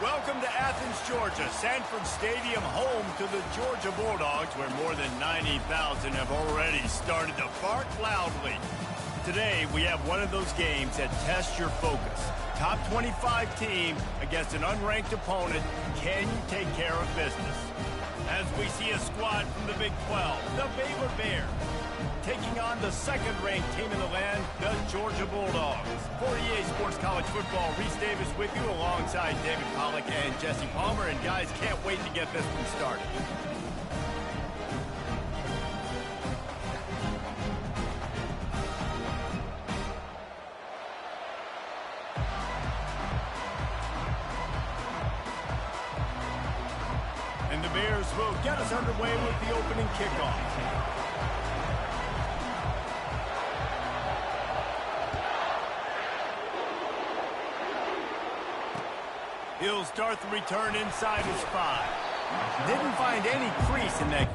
Welcome to Athens, Georgia, Sanford Stadium, home to the Georgia Bulldogs, where more than 90,000 have already started to bark loudly. Today, we have one of those games that tests your focus. Top 25 team against an unranked opponent. Can you take care of business? As we see a squad from the Big 12, the Baylor Bears, taking on the second-ranked team in the land, the Georgia Bulldogs. For EA Sports College Football, Reese Davis with you alongside David Pollack and Jesse Palmer. And guys, can't wait to get this one started. And the Bears will get us underway with the opening kickoff. He'll start the return inside his 5. Didn't find any crease in that.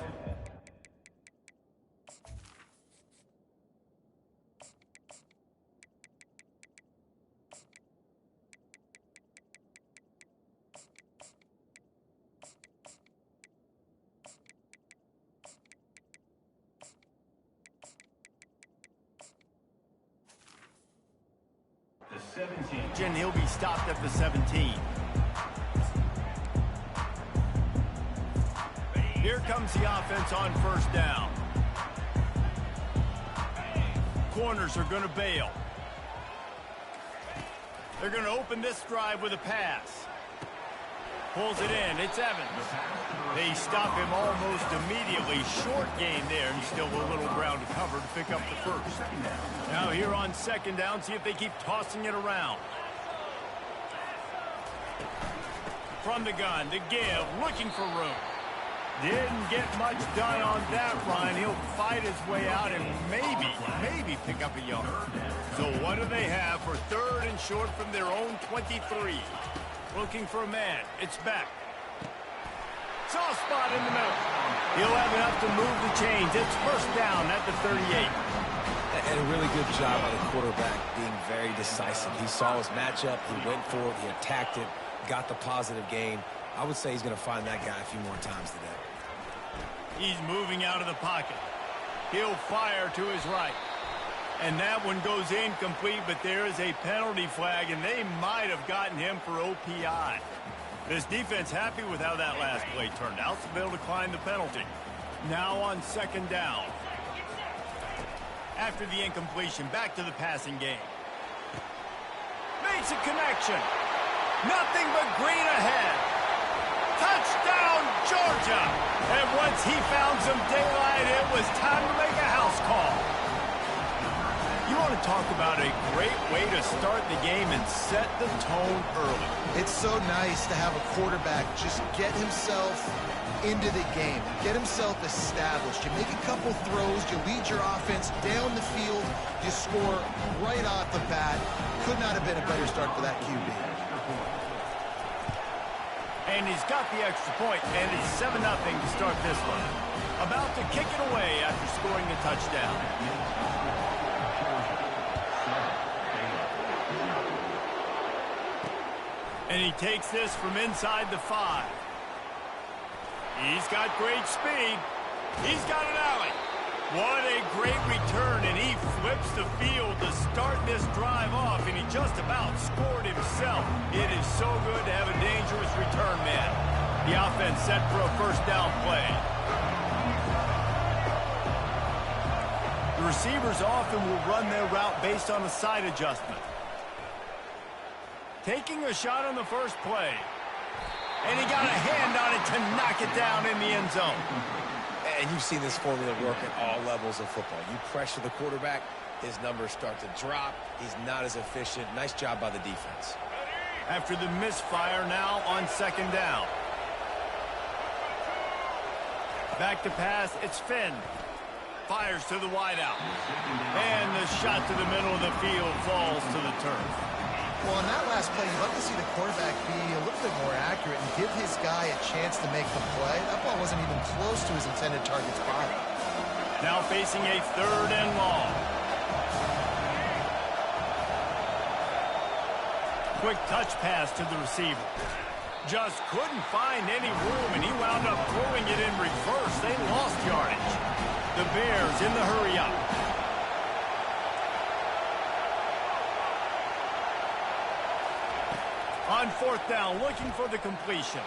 The 17. He'll be stopped at the 17. Here comes the offense on first down. Corners are going to bail. They're going to open this drive with a pass. Pulls it in. It's Evans. They stop him almost immediately. Short gain there, and still a little ground to cover to pick up the first. Now here on second down, see if they keep tossing it around. From the gun, to give, looking for room. Didn't get much done on that run. He'll fight his way out and maybe pick up a yard. So what do they have for third and short from their own 23? Looking for a man. It's Beck. Soft spot in the middle. He'll have enough to move the chains. It's first down at the 38. And a really good job by the quarterback being very decisive. He saw his matchup. He went for it. He attacked it. Got the positive gain. I would say he's going to find that guy a few more times today. He's moving out of the pocket. He'll fire to his right. And that one goes incomplete, but there is a penalty flag, and they might have gotten him for OPI. This defense happy with how that last play turned out, so they'll decline the penalty. Now on second down. After the incompletion, back to the passing game. Makes a connection. Nothing but green ahead. Touchdown, Georgia! And once he found some daylight, it was time to make a house call. You want to talk about a great way to start the game and set the tone early. It's so nice to have a quarterback just get himself into the game, get himself established. You make a couple throws, you lead your offense down the field, you score right off the bat. Could not have been a better start for that QB. And he's got the extra point, and it's 7-0 to start this one. About to kick it away after scoring the touchdown. And he takes this from inside the 5. He's got great speed. He's got an alley. What a great return, and he flips the field to start this drive off, and he just about scored himself. It is so good to have a dangerous return man. The offense set for a first down play. The receivers often will run their route based on a side adjustment. Taking a shot on the first play. And he got a hand on it to knock it down in the end zone. And you've seen this formula work at all levels of football. You pressure the quarterback, his numbers start to drop. He's not as efficient. Nice job by the defense. After the misfire, now on second down. Back to pass, it's Finn. Fires to the wideout. And the shot to the middle of the field falls to the turf. Well, in that last play, you'd love to see the quarterback be a little bit more accurate and give his guy a chance to make the play. That ball wasn't even close to his intended target spot. Now facing a third and long. Quick touch pass to the receiver. Just couldn't find any room, and he wound up throwing it in reverse. They lost yardage. The Bears in the hurry-up. On fourth down, looking for the completion.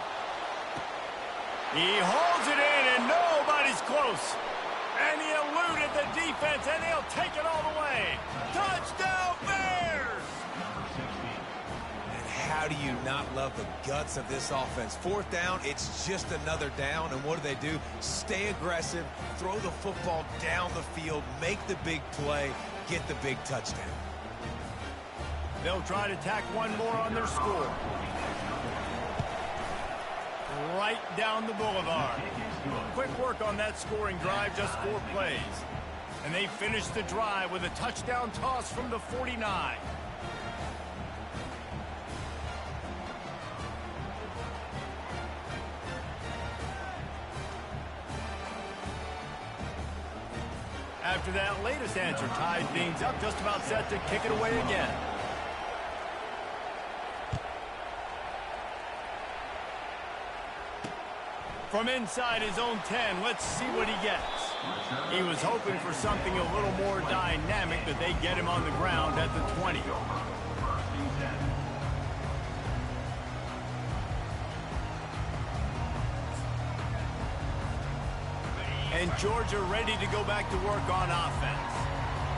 He holds it in, and nobody's close. And he eluded the defense, and he'll take it all the way. Touchdown, Bears! And how do you not love the guts of this offense? Fourth down, it's just another down, and what do? Stay aggressive, throw the football down the field, make the big play, get the big touchdown. They'll try to tack one more on their score. Right down the boulevard. Quick work on that scoring drive, just 4 plays. And they finish the drive with a touchdown toss from the 49. After that latest answer tied things up, just about set to kick it away again. From inside his own 10, let's see what he gets. He was hoping for something a little more dynamic, but they get him on the ground at the 20. And Georgia ready to go back to work on offense.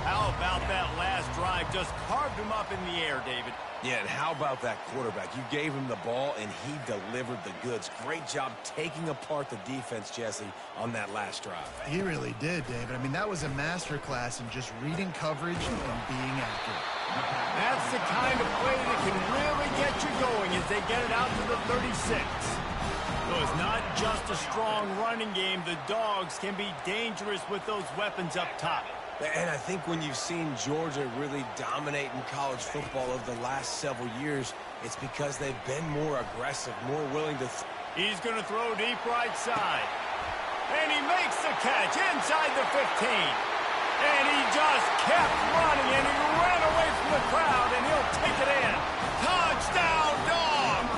How about that last drive? Just carved him up in the air, David. Yeah, and how about that quarterback? You gave him the ball, and he delivered the goods. Great job taking apart the defense, Jesse, on that last drive. He really did, David. I mean, that was a masterclass in just reading coverage and being accurate. That's the kind of play that can really get you going as they get it out to the 36. So it's not just a strong running game. The Dogs can be dangerous with those weapons up top. And I think when you've seen Georgia really dominate in college football over the last several years, it's because they've been more aggressive, more willing to... He's going to throw deep right side. And he makes the catch inside the 15. And he just kept running, and he ran away from the crowd, and he'll take it in. Touchdown, Dogs!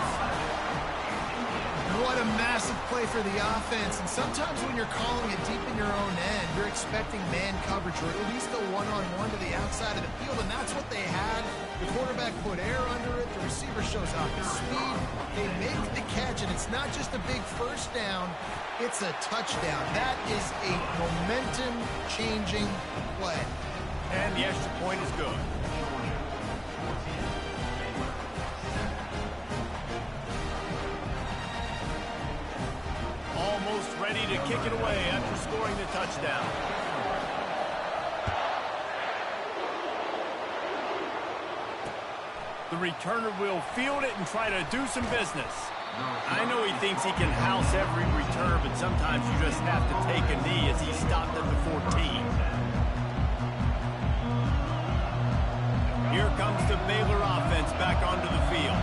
What a massive play for the offense. And sometimes when you're calling it deep in your own end, you're expecting man coverage or at least a one-on-one to the outside of the field, and that's what they had. The quarterback put air under it. The receiver shows off his speed. They make the catch, and it's not just a big first down. It's a touchdown. That is a momentum-changing play. And the extra point is good. Almost ready to kick it away after scoring the touchdown. The returner will field it and try to do some business. I know he thinks he can house every return, but sometimes you just have to take a knee as he stopped at the 14. Here comes the Baylor offense back onto the field.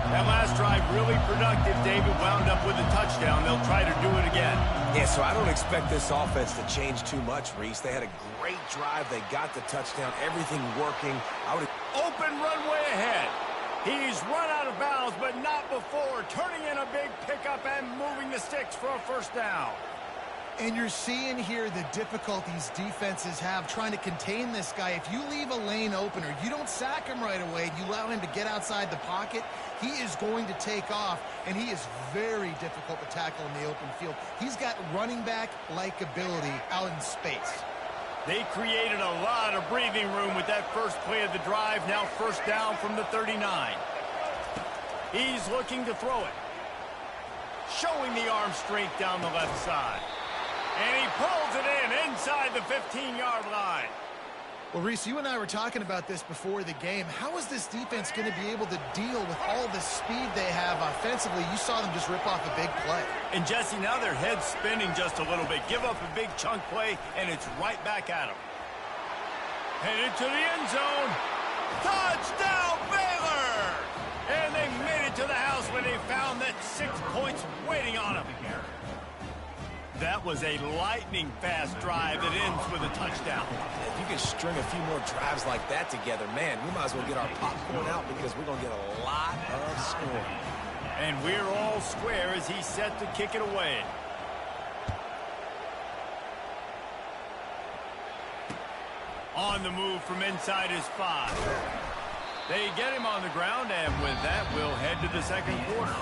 That last drive really productive. David wound up with a touchdown. They'll try to do it again. Yeah, so I don't expect this offense to change too much, Reese. They had a great drive. They got the touchdown. Everything working. Open runway ahead. He's run out of bounds, but not before. Turning in a big pickup and moving the sticks for a first down. And you're seeing here the difficulties defenses have trying to contain this guy. If you leave a lane open or you don't sack him right away, you allow him to get outside the pocket, he is going to take off, and he is very difficult to tackle in the open field. He's got running back-like ability out in space. They created a lot of breathing room with that first play of the drive. Now first down from the 39. He's looking to throw it. Showing the arm strength down the left side. And he pulls it in inside the 15-yard line. Well, Reese, you and I were talking about this before the game. How is this defense going to be able to deal with all the speed they have offensively? You saw them just rip off a big play. And, Jesse, now their head's spinning just a little bit. Give up a big chunk play, and it's right back at them. Headed to the end zone. Touchdown, Baylor! And they made it to the house when they found that 6 points waiting on them. That was a lightning-fast drive that ends with a touchdown. If you can string a few more drives like that together, man, we might as well get our popcorn out because we're going to get a lot of scoring. And we're all square as he's set to kick it away. On the move from inside his 5. They get him on the ground, and with that, we'll head to the second quarter.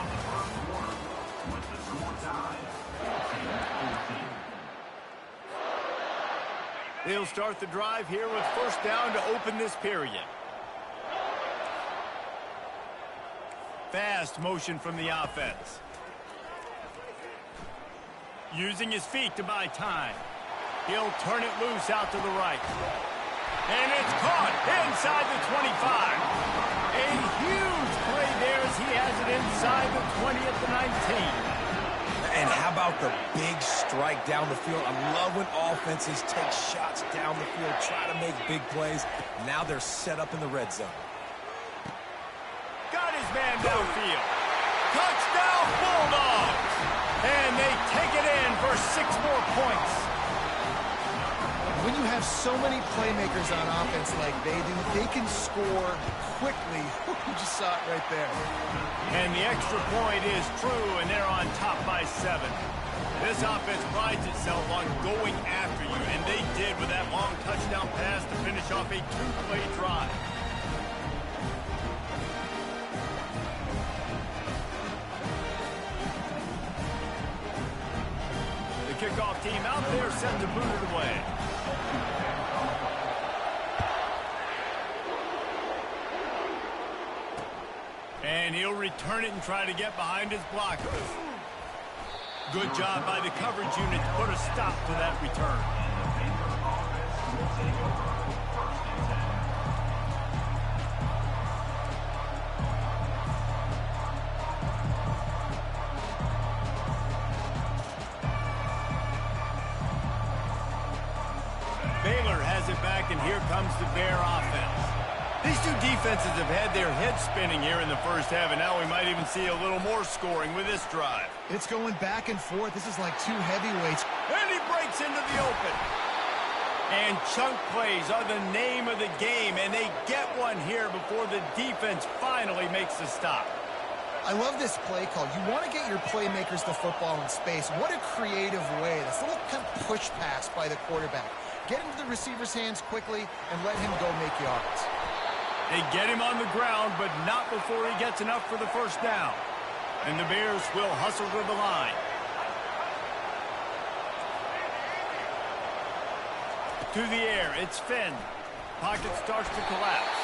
They'll start the drive here with first down to open this period. Fast motion from the offense. Using his feet to buy time. He'll turn it loose out to the right. And it's caught inside the 25. A huge play there as he has it inside the 20 at the 19. And how about the big strike down the field? I love when offenses take shots down the field, try to make big plays. Now they're set up in the red zone. Got his man downfield. Touchdown Bulldogs! And they take it in for 6 more points. When you have so many playmakers on offense like they do, they can score quickly. You just saw it right there. And the extra point is true, and they're on top by 7. This offense prides itself on going after you, and they did with that long touchdown pass to finish off a 2-play drive. The kickoff team out there set to boot it away. And he'll return it and try to get behind his blockers. Good job by the coverage unit to put a stop to that return. Baylor has it back, and here comes the Bear offense. These two defenses have had their heads spinning here in the first half, and now we might even see a little more scoring with this drive. It's going back and forth. This is like 2 heavyweights. And he breaks into the open. And chunk plays are the name of the game, and they get one here before the defense finally makes the stop. I love this play call. You want to get your playmakers the football in space. What a creative way. This little kind of push pass by the quarterback. Get into the receiver's hands quickly and let him go make yards. They get him on the ground, but not before he gets enough for the first down. And the Bears will hustle to the line. To the air, it's Finn. Pocket starts to collapse.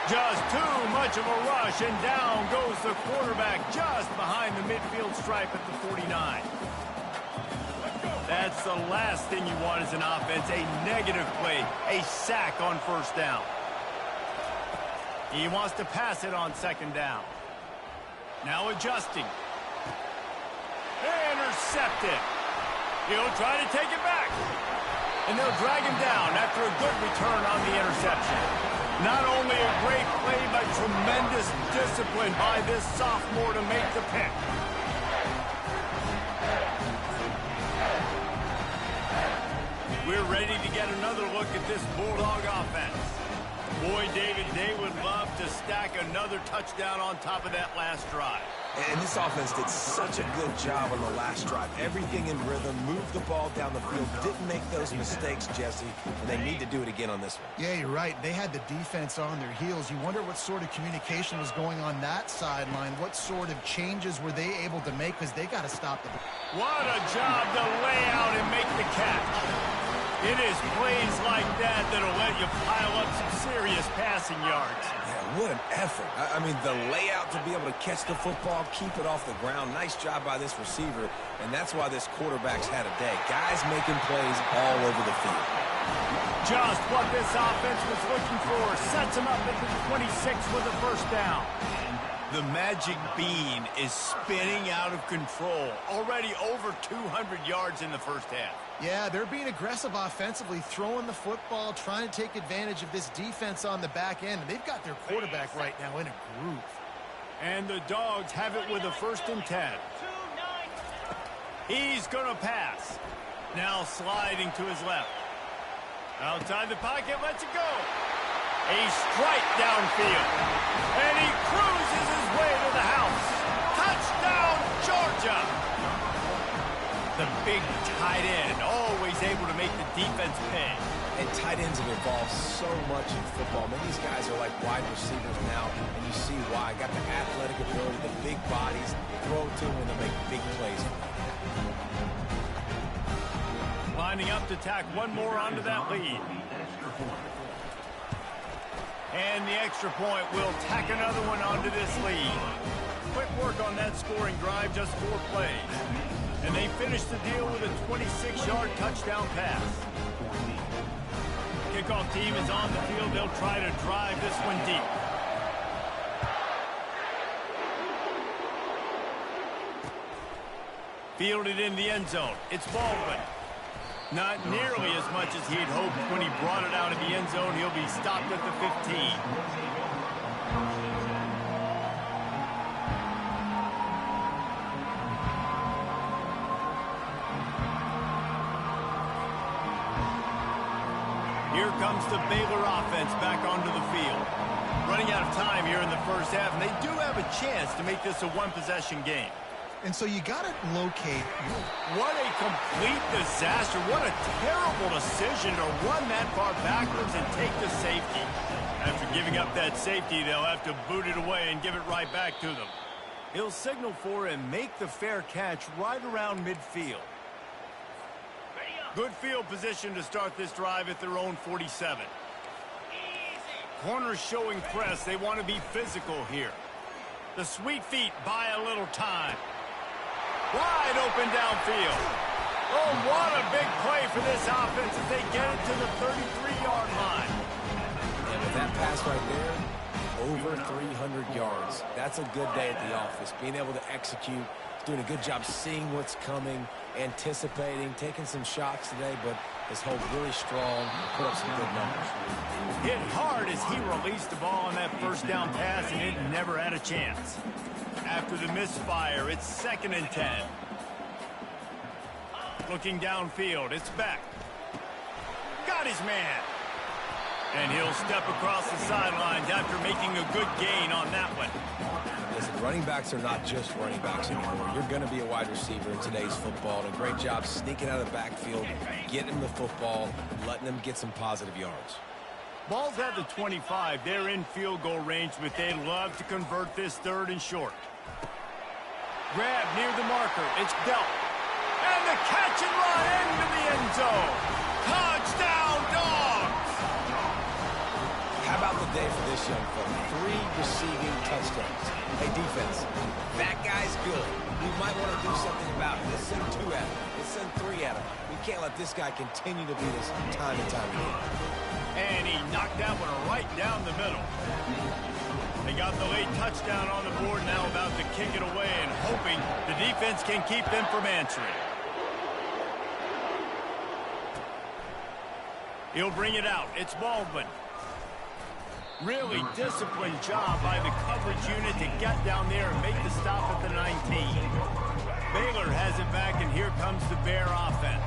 Just too much of a rush, and down goes the quarterback just behind the midfield stripe at the 49. That's the last thing you want as an offense, a negative play, a sack on first down. He wants to pass it on second down. Now adjusting. Intercepted. He'll try to take it back. And they'll drag him down after a good return on the interception. Not only a great play, but tremendous discipline by this sophomore to make the pick. We're ready to get another look at this Bulldog offense. Boy, David, they would love to stack another touchdown on top of that last drive. And this offense did such a good job on the last drive. Everything in rhythm, moved the ball down the field, didn't make those mistakes, Jesse, and they need to do it again on this one. Yeah, you're right. They had the defense on their heels. You wonder what sort of communication was going on that sideline. What sort of changes were they able to make, because they got to stop them. What a job to lay out and make the catch. It is plays like that that'll let you pile up some serious passing yards. Yeah, what an effort. I mean, the layout to be able to catch the football, keep it off the ground. Nice job by this receiver, and that's why this quarterback's had a day. Guys making plays all over the field. Just what this offense was looking for. Sets him up at the 26 with a first down. The magic bean is spinning out of control. Already over 200 yards in the first half. Yeah, they're being aggressive offensively, throwing the football, trying to take advantage of this defense on the back end. They've got their quarterback right now in a groove. And the Dogs have it with a 1st and 10. He's going to pass. Now sliding to his left. Outside the pocket, lets it go. A strike downfield. And he cruises his way to the house. Georgia. The big tight end, always able to make the defense pay. And tight ends have evolved so much in football. Man, these guys are like wide receivers now, and you see why. Got the athletic ability, the big bodies, throw to them, and they make big plays. Lining up to tack one more onto that lead. And the extra point will tack another one onto this lead. Quick work on that scoring drive, just 4 plays. And they finish the deal with a 26-yard touchdown pass. Kickoff team is on the field. They'll try to drive this one deep. Fielded in the end zone. It's Baldwin. Not nearly as much as he had hoped when he brought it out of the end zone. He'll be stopped at the 15. Here comes the Baylor offense back onto the field. Running out of time here in the first half, and they do have a chance to make this a one-possession game. And so you got to locate. What a complete disaster. What a terrible decision to run that far backwards and take the safety. After giving up that safety, they'll have to boot it away and give it right back to them. He'll signal for and make the fair catch right around midfield. Good field position to start this drive at their own 47. Corners showing press. They want to be physical here. The sweet feet buy a little time. Wide open downfield. Oh, what a big play for this offense as they get it to the 33-yard line. And with that pass right there, over 300 yards. That's a good day at the office. Being able to execute, doing a good job seeing what's coming, anticipating, taking some shots today, but his hold really strong, put up some good numbers. Hit hard as he released the ball on that first down pass, and it never had a chance. After the misfire, it's 2nd and 10. Looking downfield, it's Beck. Got his man. And he'll step across the sidelines after making a good gain on that one. Listen, running backs are not just running backs anymore. You're going to be a wide receiver in today's football. And a great job sneaking out of the backfield, getting them the football, letting them get some positive yards. Ball's at the 25. They're in field goal range, but they'd love to convert this 3rd and short. Grab near the marker. It's dealt. And the catch and run into the end zone. Touchdown, Dogs! How about the day for this young fella? 3 receiving touchdowns. Hey, defense, that guy's good. We might want to do something about it. Let's send 2 at him. Let's send 3 at him. We can't let this guy continue to beat us time and time again. And he knocked that one right down the middle. They got the late touchdown on the board, now about to kick it away and hoping the defense can keep them from answering. He'll bring it out. It's Baldwin. Really disciplined job by the coverage unit to get down there and make the stop at the 19. Baylor has it back, and here comes the Bear offense.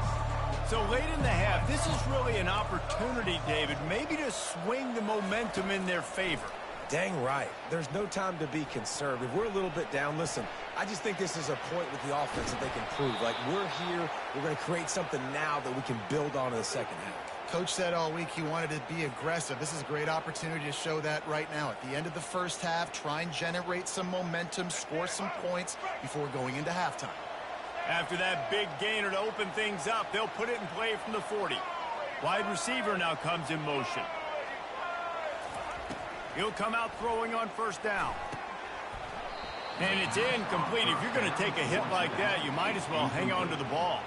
So late in the half, this is really an opportunity, David, maybe to swing the momentum in their favor. Dang right. There's no time to be conservative. We're a little bit down. Listen, I just think this is a point with the offense that they can prove. Like, we're here. We're going to create something now that we can build on in the second half. Coach said all week he wanted to be aggressive. This is a great opportunity to show that right now. At the end of the first half, try and generate some momentum, score some points before going into halftime. After that big gainer to open things up, they'll put it in play from the 40. Wide receiver now comes in motion. He'll come out throwing on 1st down. And it's incomplete. If you're going to take a hit like that, you might as well hang on to the ball.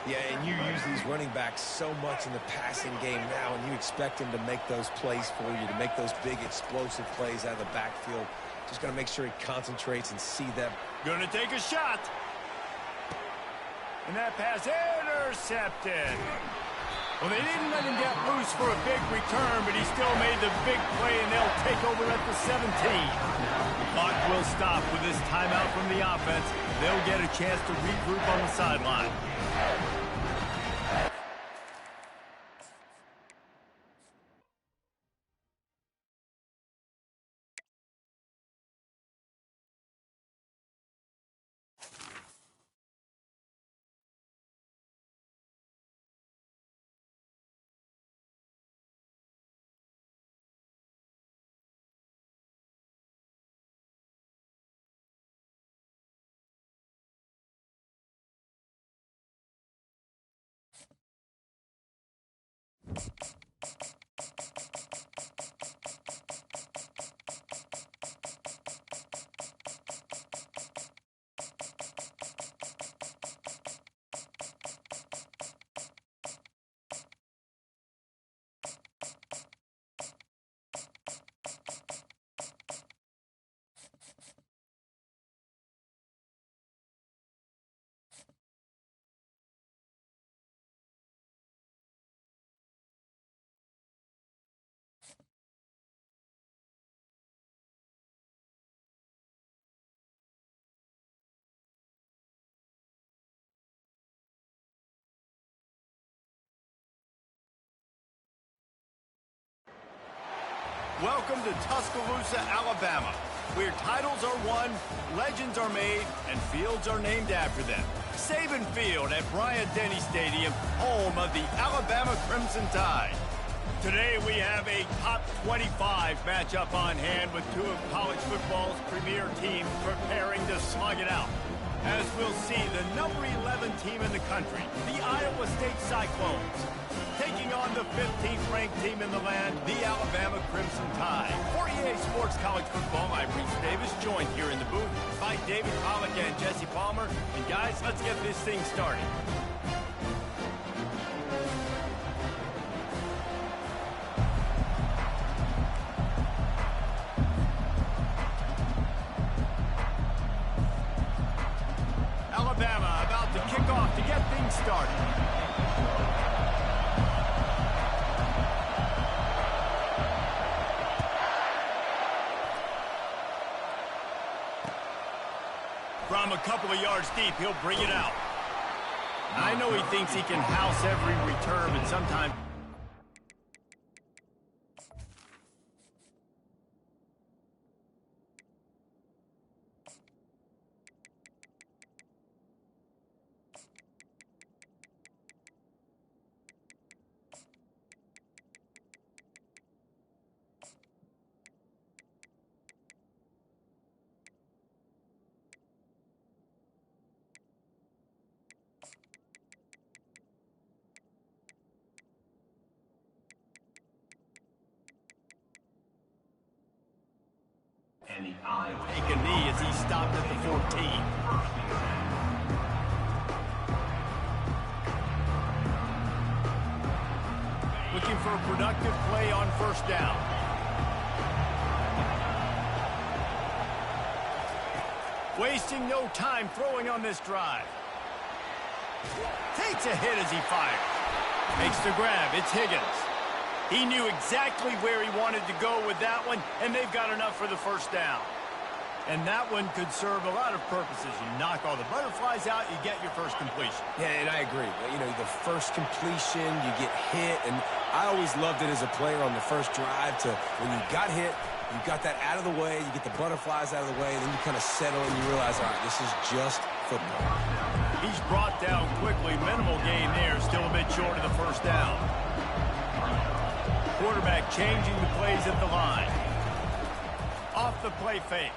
Yeah, and you use these running backs so much in the passing game now, and you expect him to make those plays for you, to make those big explosive plays out of the backfield. Just got to make sure he concentrates and see them. Going to take a shot. And that pass intercepted. Well, they didn't let him get loose for a big return, but he still made the big play, and they'll take over at the 17. Clock will stop with this timeout from the offense. They'll get a chance to regroup on the sideline. Welcome to Tuscaloosa, Alabama, where titles are won, legends are made, and fields are named after them. Saban Field at Bryant-Denny Stadium, home of the Alabama Crimson Tide. Today we have a top 25 matchup on hand with two of college football's premier teams preparing to slug it out. As we'll see, the number 11 team in the country, the Iowa State Cyclones, taking on the 15th ranked team in the land, the Alabama Crimson Tide. For EA Sports College Football, I'm Reese Davis, joined here in the booth by David Pollack and Jesse Palmer. And guys, let's get this thing started. Alabama about to kick off to get things started. From a couple of yards deep, he'll bring it out. I know he thinks he can house every return, but sometimes... Take a knee as he stopped at the 14. Looking for a productive play on first down. Wasting no time throwing on this drive. Takes a hit as he fires. Makes the grab. It's Higgins. He knew exactly where he wanted to go with that one, and they've got enough for the first down. And that one could serve a lot of purposes. You knock all the butterflies out, you get your first completion. Yeah, and I agree. You know, the first completion, you get hit, and I always loved it as a player on the first drive to when you got hit, you got that out of the way, you get the butterflies out of the way, and then you kind of settle and you realize, all right, this is just football. He's brought down quickly. Minimal gain there, still a bit short of the first down. Quarterback changing the plays at the line. Off the play fake.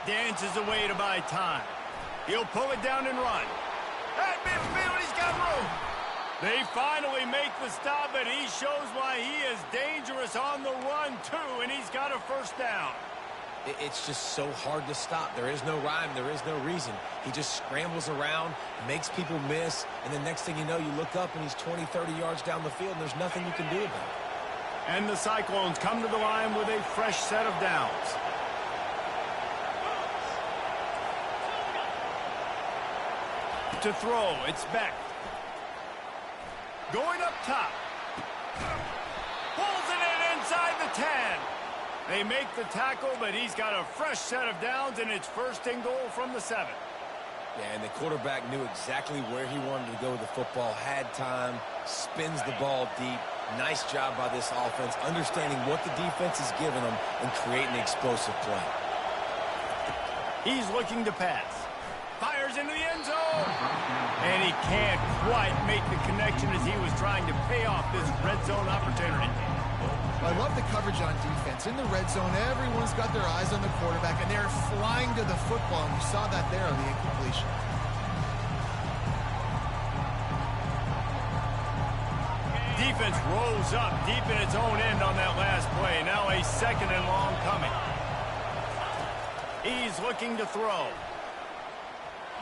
Dances away to buy time. He'll pull it down and run. At midfield, he's got room. They finally make the stop, and he shows why he is dangerous on the run, too, and he's got a first down. It's just so hard to stop. There is no rhyme. There is no reason. He just scrambles around, makes people miss, and the next thing you know, you look up and he's 20, 30 yards down the field, and there's nothing you can do about it. And the Cyclones come to the line with a fresh set of downs. To throw, it's Beck. Going up top. Pulls it in inside the 10. They make the tackle, but he's got a fresh set of downs, and it's first and goal from the 7. Yeah, and the quarterback knew exactly where he wanted to go with the football, had time, spins the ball deep. Nice job by this offense, understanding what the defense is giving them and creating an explosive play. He's looking to pass. Fires into the end zone. And he can't quite make the connection as he was trying to pay off this red zone opportunity. I love the coverage on defense. In the red zone, everyone's got their eyes on the quarterback, and they're flying to the football, and we saw that there on the incompletion. Defense rolls up deep in its own end on that last play. Now a 2nd and long coming. He's looking to throw.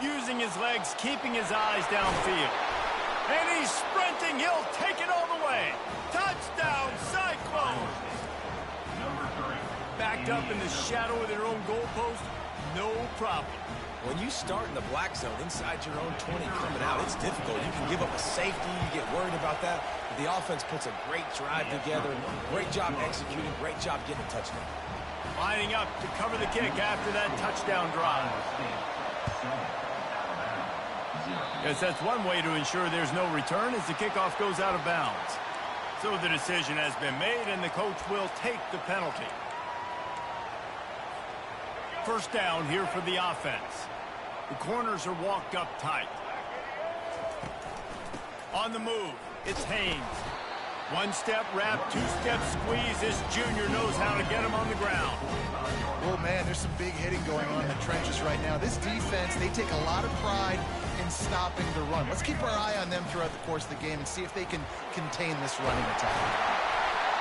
Using his legs, keeping his eyes downfield. And he's sprinting. He'll take it all the way. Touchdown, Cyclones! Backed up in the shadow of their own goalpost, no problem. When you start in the black zone inside your own 20 coming out, it's difficult. You can give up a safety. You get worried about that. But the offense puts a great drive together. Great job executing. Great job getting a touchdown. Lining up to cover the kick after that touchdown drive. Yes, that's one way to ensure there's no return as the kickoff goes out of bounds. So the decision has been made, and the coach will take the penalty. First down here for the offense. The corners are walked up tight. On the move, it's Haynes. One step wrap, 2-step squeeze. This junior knows how to get him on the ground. Oh, man, there's some big hitting going on in the trenches right now. This defense, they take a lot of pride in stopping the run. Let's keep our eye on them throughout the course of the game and see if they can contain this running attack.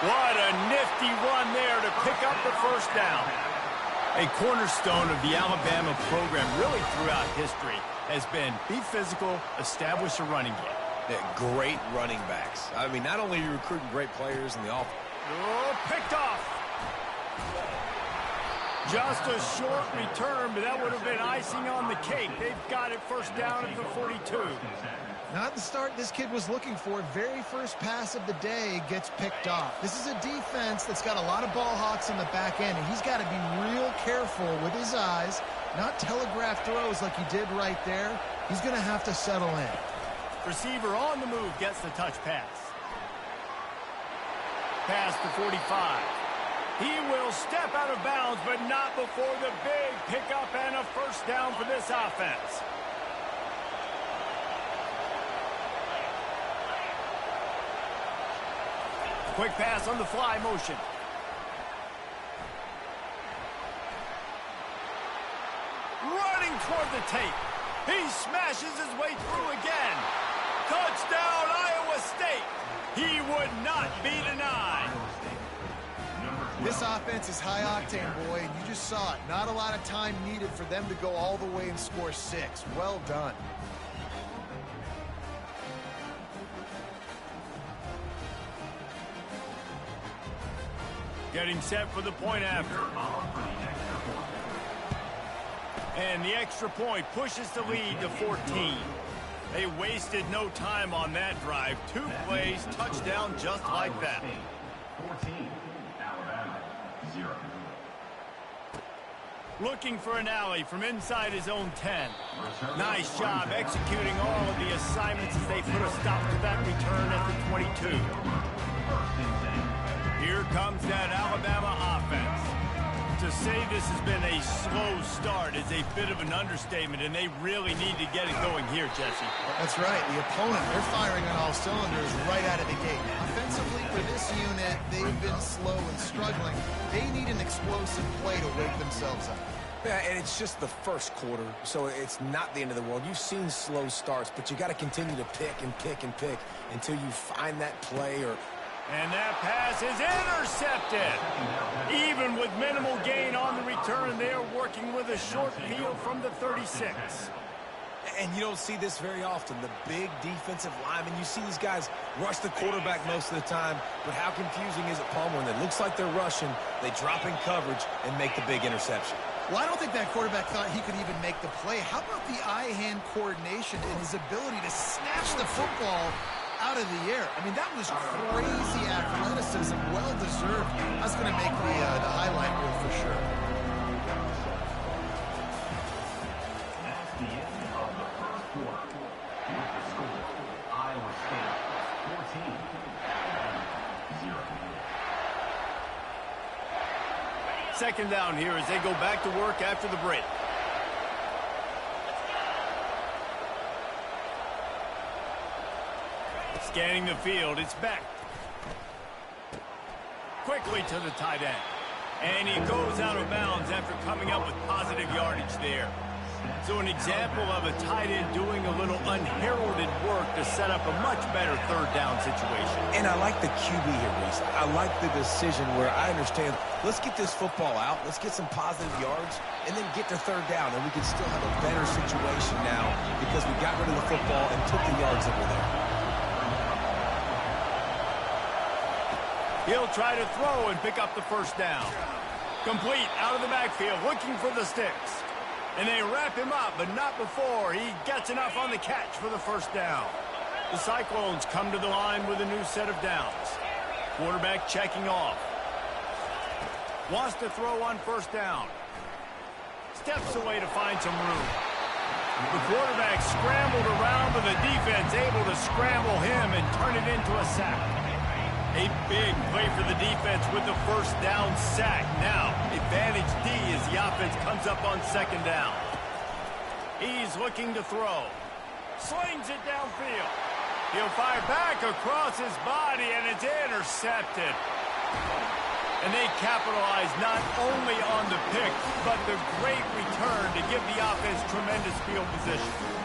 What a nifty run there to pick up the first down. A cornerstone of the Alabama program really throughout history has been be physical, establish a running game. Yeah, great running backs. I mean, not only are you recruiting great players in the offense. Oh, picked off. Just a short return, but that would have been icing on the cake. They've got it first down at the 42. Not the start this kid was looking for. Very first pass of the day gets picked off. This is a defense that's got a lot of ball hawks in the back end, and he's got to be real careful with his eyes, not telegraph throws like he did right there. He's going to have to settle in. Receiver on the move gets the touch pass. Pass to 45. He will step out of bounds, but not before the big pickup and a first down for this offense. Quick pass on the fly motion. Running toward the tape. He smashes his way through again. Touchdown, Iowa State. He would not be denied. This offense is high octane, boy, and you just saw it. Not a lot of time needed for them to go all the way and score 6. Well done. Getting set for the point after. And the extra point pushes the lead to 14. They wasted no time on that drive. 2 plays, touchdown just like that. 14, Alabama, 0. Looking for an alley from inside his own 10. Nice job executing all of the assignments as they put a stop to that return at the 22. Here comes that Alabama offense. To say this has been a slow start is a bit of an understatement, and they really need to get it going here, Jesse. That's right. The opponent, they're firing on all cylinders right out of the gate. Offensively, for this unit, they've been slow and struggling. They need an explosive play to wake themselves up. Yeah, and it's just the first quarter, so it's not the end of the world. You've seen slow starts, but you got to continue to pick and pick and pick until you find that play or... And that pass is intercepted. Even with minimal gain on the return, they are working with a short field from the 36. And you don't see this very often. The big defensive linemen, you see these guys rush the quarterback most of the time, but how confusing is it, Palmer, when it looks like they're rushing, they drop in coverage and make the big interception? Well, I don't think that quarterback thought he could even make the play. How about the eye-hand coordination and his ability to snatch the football out of the air? I mean, that was crazy athleticism, well-deserved. That's going to make the highlight reel for sure. That's the end of the first quarter. With the score, Iowa State 14, Alabama 0. Second down here as they go back to work after the break. Scanning the field, it's Beck. Quickly to the tight end. And he goes out of bounds after coming up with positive yardage there. So an example of a tight end doing a little unheralded work to set up a much better third down situation. And I like the QB here, Reese. I like the decision where I understand, let's get this football out, let's get some positive yards, and then get to third down, and we can still have a better situation now because we got rid of the football and took the yards that were there. He'll try to throw and pick up the first down. Complete out of the backfield, looking for the sticks. And they wrap him up, but not before he gets enough on the catch for the first down. The Cyclones come to the line with a new set of downs. Quarterback checking off. Wants to throw on first down. Steps away to find some room. The quarterback scrambled around, but the defense able to scramble him and turn it into a sack. A big play for the defense with the first down sack. Now, advantage D as the offense comes up on second down. He's looking to throw. Slings it downfield. He'll fire back across his body, and it's intercepted. And they capitalize not only on the pick, but the great return to give the offense tremendous field position.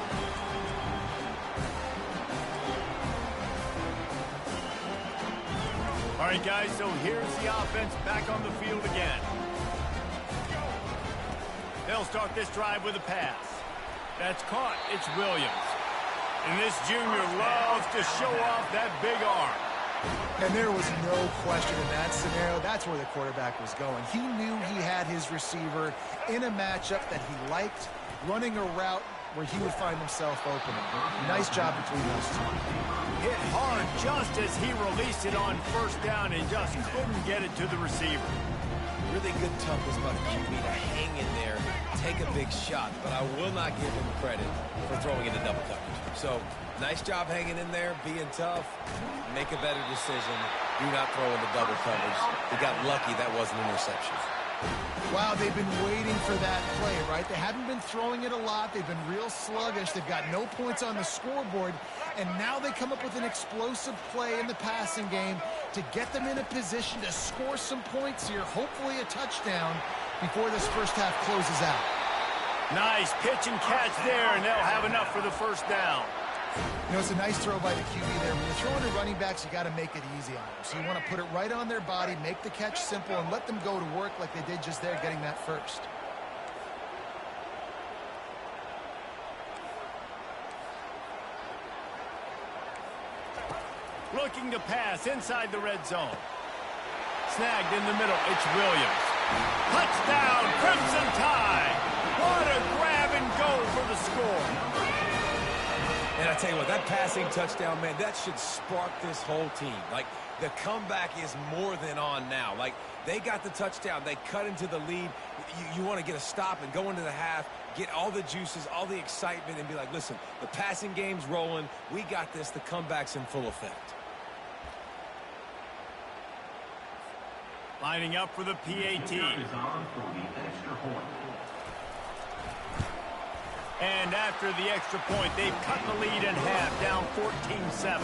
All right, guys, so here's the offense back on the field again. They'll start this drive with a pass. That's caught. It's Williams. And this junior loves to show off that big arm. And there was no question in that scenario. That's where the quarterback was going. He knew he had his receiver in a matchup that he liked, running a route where he would find himself open. Nice job between those two. Hit hard just as he released it on first down and just couldn't get it to the receiver. Really good toughness by the QB to hang in there, take a big shot, but I will not give him credit for throwing into double coverage. So, nice job hanging in there, being tough, make a better decision, do not throw into double coverage. He got lucky that wasn't an interception. Wow, they've been waiting for that play, right? They haven't been throwing it a lot. They've been real sluggish. They've got no points on the scoreboard. And now they come up with an explosive play in the passing game to get them in a position to score some points here, hopefully a touchdown, before this first half closes out. Nice pitch and catch there, and they'll have enough for the first down. You know, it's a nice throw by the QB there. When you're throwing to running backs, you got to make it easy on them. So you want to put it right on their body, make the catch simple, and let them go to work like they did just there, getting that first. Looking to pass inside the red zone. Snagged in the middle. It's Williams. Touchdown, Crimson Tide. What a grab and go for the score. And I tell you what, that passing touchdown, man, that should spark this whole team. Like, the comeback is more than on now. Like, they got the touchdown. They cut into the lead. You want to get a stop and go into the half, get all the juices, all the excitement, and be like, listen, the passing game's rolling. We got this. The comeback's in full effect. Lining up for the PAT. And after the extra point, they've cut the lead in half, down 14-7.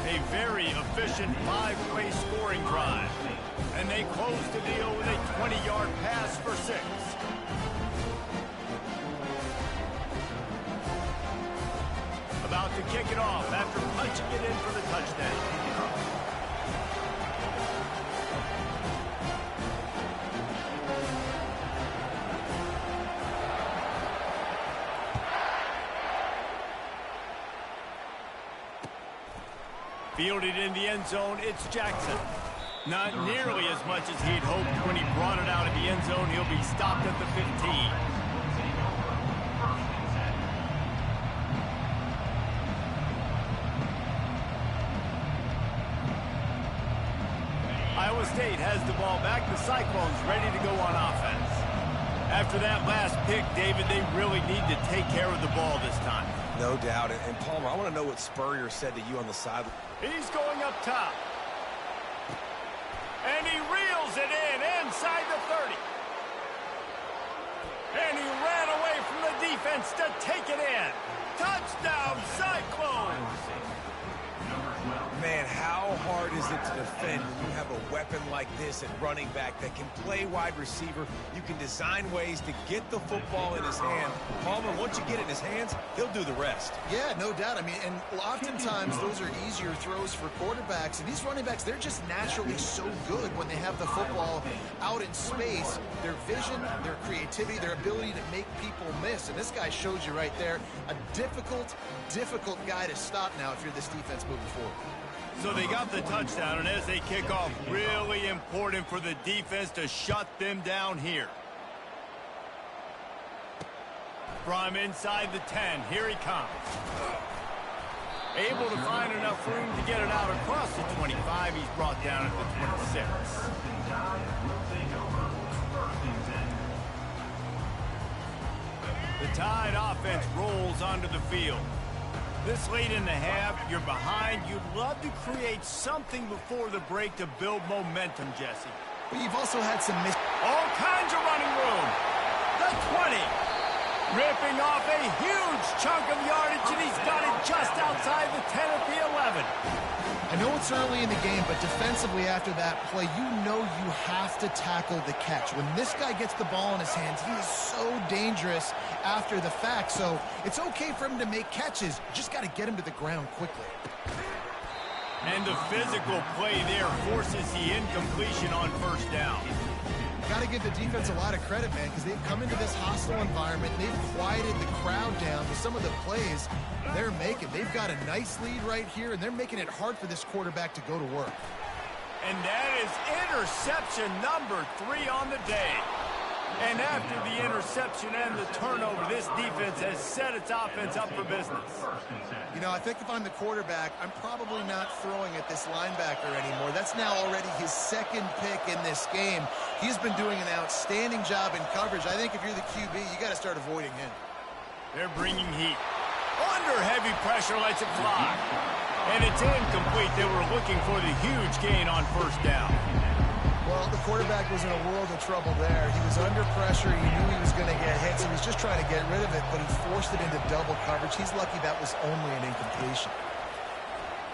A very efficient five-way scoring drive. And they close the deal with a 20-yard pass for 6. About to kick it off after punching it in for the touchdown. Fielded in the end zone, it's Jackson. Not nearly as much as he'd hoped when he brought it out of the end zone. He'll be stopped at the 15. Iowa State has the ball back. The Cyclones ready to go on offense. After that last pick, David, they really need to take care of the ball this time. No doubt. And Palmer, I want to know what Spurrier said to you on the sideline. He's going up top. And he reels it in inside the 30. And he ran away from the defense to take it in. Touchdown, Cyclones! Man, how hard is it to defend when you have a weapon like this at running back that can play wide receiver? You can design ways to get the football in his hand. Palmer, once you get it in his hands, he'll do the rest. Yeah, no doubt. I mean, and oftentimes those are easier throws for quarterbacks. And these running backs, they're just naturally so good when they have the football out in space. Their vision, their creativity, their ability to make people miss. And this guy shows you right there, a difficult guy to stop now if you're this defense moving forward. So they got the touchdown, and as they kick off, really important for the defense to shut them down here. From inside the 10, here he comes. Able to find enough room to get it out across the 25. He's brought down at the 26. The Tide offense rolls onto the field. This late in the half, you're behind. You'd love to create something before the break to build momentum, Jesse. But you've also had some all kinds of running room. The 20. Ripping off a huge chunk of yardage, and he's got it just outside the 10 at the 11. I know it's early in the game, but defensively after that play, you know you have to tackle the catch. When this guy gets the ball in his hands, he is so dangerous after the fact. So it's okay for him to make catches. You just got to get him to the ground quickly. And the physical play there forces the incompletion on first down. Got to give the defense a lot of credit, man, because they've come into this hostile environment. They've quieted the crowd down with some of the plays they're making. They've got a nice lead right here, and they're making it hard for this quarterback to go to work. And that is interception number 3 on the day. And after the interception and the turnover, this defense has set its offense up for business. You know, I think if I'm the quarterback, I'm probably not throwing at this linebacker anymore. That's now already his second pick in this game. He's been doing an outstanding job in coverage. I think if you're the QB, you got to start avoiding him. They're bringing heat. Under heavy pressure, lets it fly. And it's incomplete. They were looking for the huge gain on first down. Well, the quarterback was in a world of trouble there. He was under pressure. He knew he was going to get hit, so he was just trying to get rid of it, but he forced it into double coverage. He's lucky that was only an incompletion.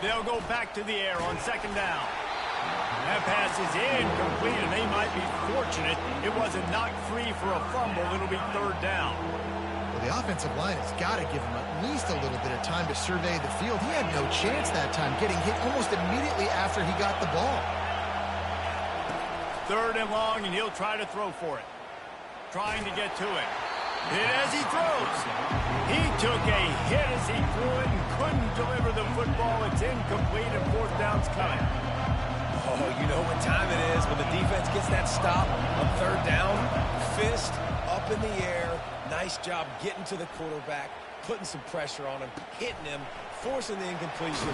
They'll go back to the air on second down. That pass is incomplete, and they might be fortunate it wasn't knocked free for a fumble. It'll be third down. Well, the offensive line has got to give him at least a little bit of time to survey the field. He had no chance that time, getting hit almost immediately after he got the ball. Third and long, and he'll try to throw for it. Trying to get to it. Hit as he throws. He took a hit as he threw it and couldn't deliver the football. It's incomplete, and fourth down's coming. Oh, you know what time it is when the defense gets that stop on third down. Fist up in the air. Nice job getting to the quarterback, putting some pressure on him, hitting him, forcing the incompletion.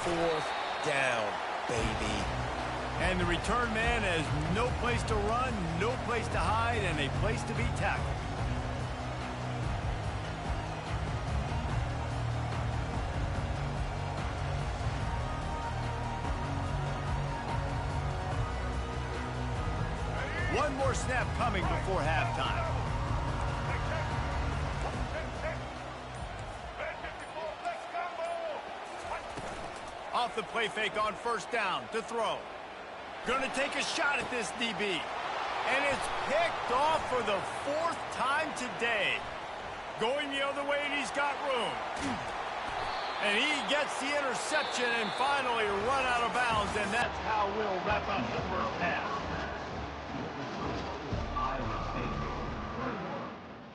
Fourth down, baby. And the return man has no place to run, no place to hide, and a place to be tackled. One more snap coming before halftime. Off the play fake on first down to throw. Gonna take a shot at this DB. And it's picked off for the 4th time today. Going the other way, and he's got room. And he gets the interception and finally run out of bounds, and that's how we'll wrap up the first half. Iowa State.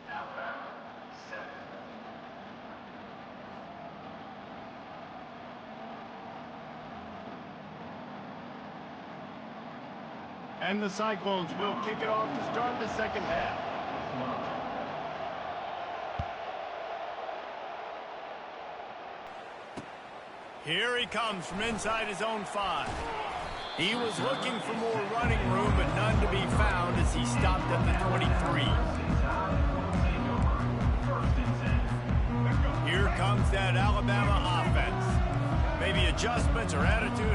Halfback, 7. And the Cyclones will kick it off to start the second half. Here he comes from inside his own 5. He was looking for more running room, but none to be found as he stopped at the 23. Here comes that Alabama offense. Maybe adjustments or attitude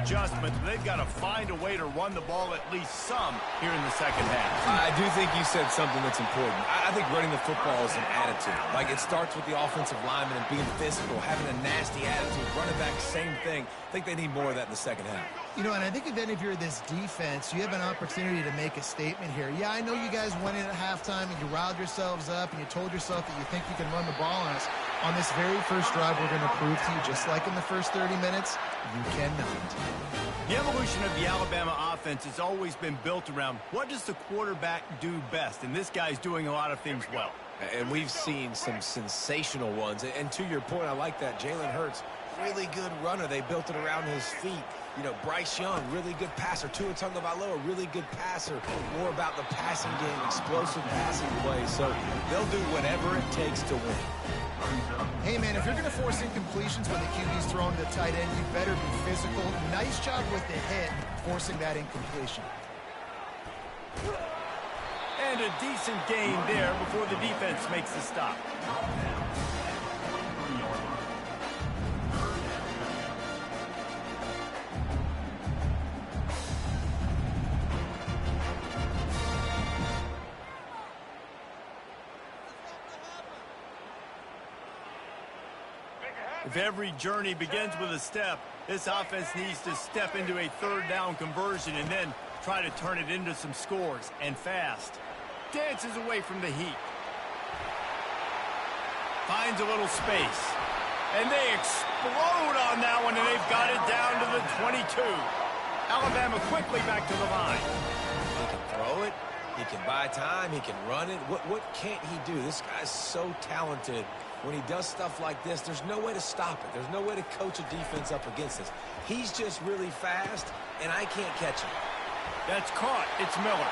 adjustments. But they've got to find a way to run the ball at least some here in the second half. I do think you said something that's important. I think running the football is an attitude. Like, it starts with the offensive lineman and being physical, having a nasty attitude. Running back, same thing. I think they need more of that in the second half. You know, and I think if any of you're this defense, you have an opportunity to make a statement here. Yeah, I know you guys went in at halftime and you riled yourselves up and you told yourself that you think you can run the ball on us. On this very first drive, we're going to prove to you, just like in the first 30 minutes, you cannot. The evolution of the Alabama offense has always been built around what does the quarterback do best, and this guy's doing a lot of things well. And we've seen some sensational ones. And to your point, I like that. Jalen Hurts, really good runner. They built it around his feet. You know, Bryce Young, really good passer. Tua Tagovailoa, really good passer. More about the passing game, explosive passing plays. So they'll do whatever it takes to win. Hey, man, if you're going to force incompletions when the QB's throwing to the tight end, you better be physical. Nice job with the hit, forcing that incompletion. And a decent gain there before the defense makes the stop. If every journey begins with a step, this offense needs to step into a third down conversion and then try to turn it into some scores, and fast. Dances away from the heat. Finds a little space. And they explode on that one, and they've got it down to the 22. Alabama quickly back to the line. He can throw it. He can buy time. He can run it. What can't he do? This guy's so talented. When he does stuff like this, there's no way to stop it. There's no way to coach a defense up against this. He's just really fast, and I can't catch him. That's caught. It's Miller.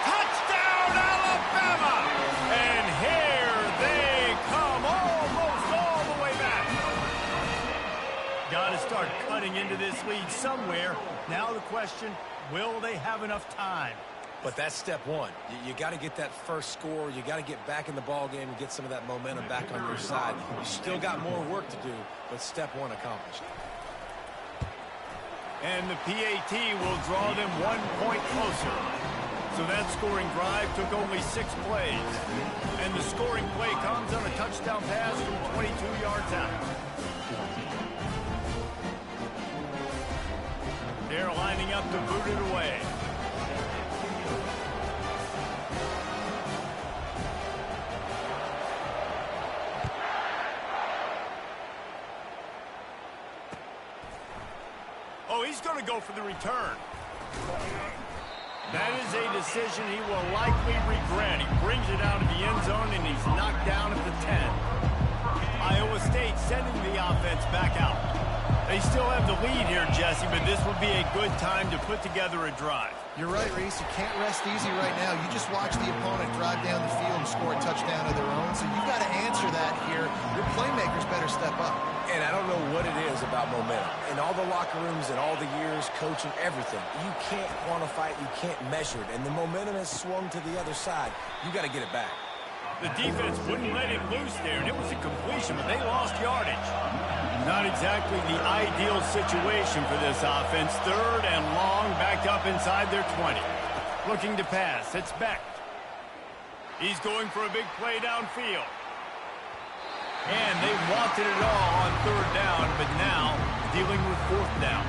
Touchdown, Alabama! And here they come, almost all the way back. Got to start cutting into this lead somewhere. Now the question, will they have enough time? But that's step one. You got to get that first score. You got to get back in the ball game and get some of that momentum back on your side. You still got more work to do, but step one accomplished. And the PAT will draw them 1 point closer. So that scoring drive took only 6 plays. And the scoring play comes on a touchdown pass from 22 yards out. They're lining up to boot it away. Oh, he's going to go for the return. That is a decision he will likely regret. He brings it out of the end zone, and he's knocked down at the 10. Iowa State sending the offense back out. They still have the lead here, Jesse, but this would be a good time to put together a drive. You're right, Reese. You can't rest easy right now. You just watch the opponent drive down the field and score a touchdown of their own, so you've got to answer that here. Your playmakers better step up. And I don't know what it is about momentum. In all the locker rooms and all the years, coaching, everything, you can't quantify it, you can't measure it. And the momentum has swung to the other side. You got to get it back. The defense wouldn't let it loose there, and it was a completion, but they lost yardage. Not exactly the ideal situation for this offense. Third and long, backed up inside their 20. Looking to pass. It's Beck. He's going for a big play downfield. And they wanted it all on third down, but now dealing with fourth down.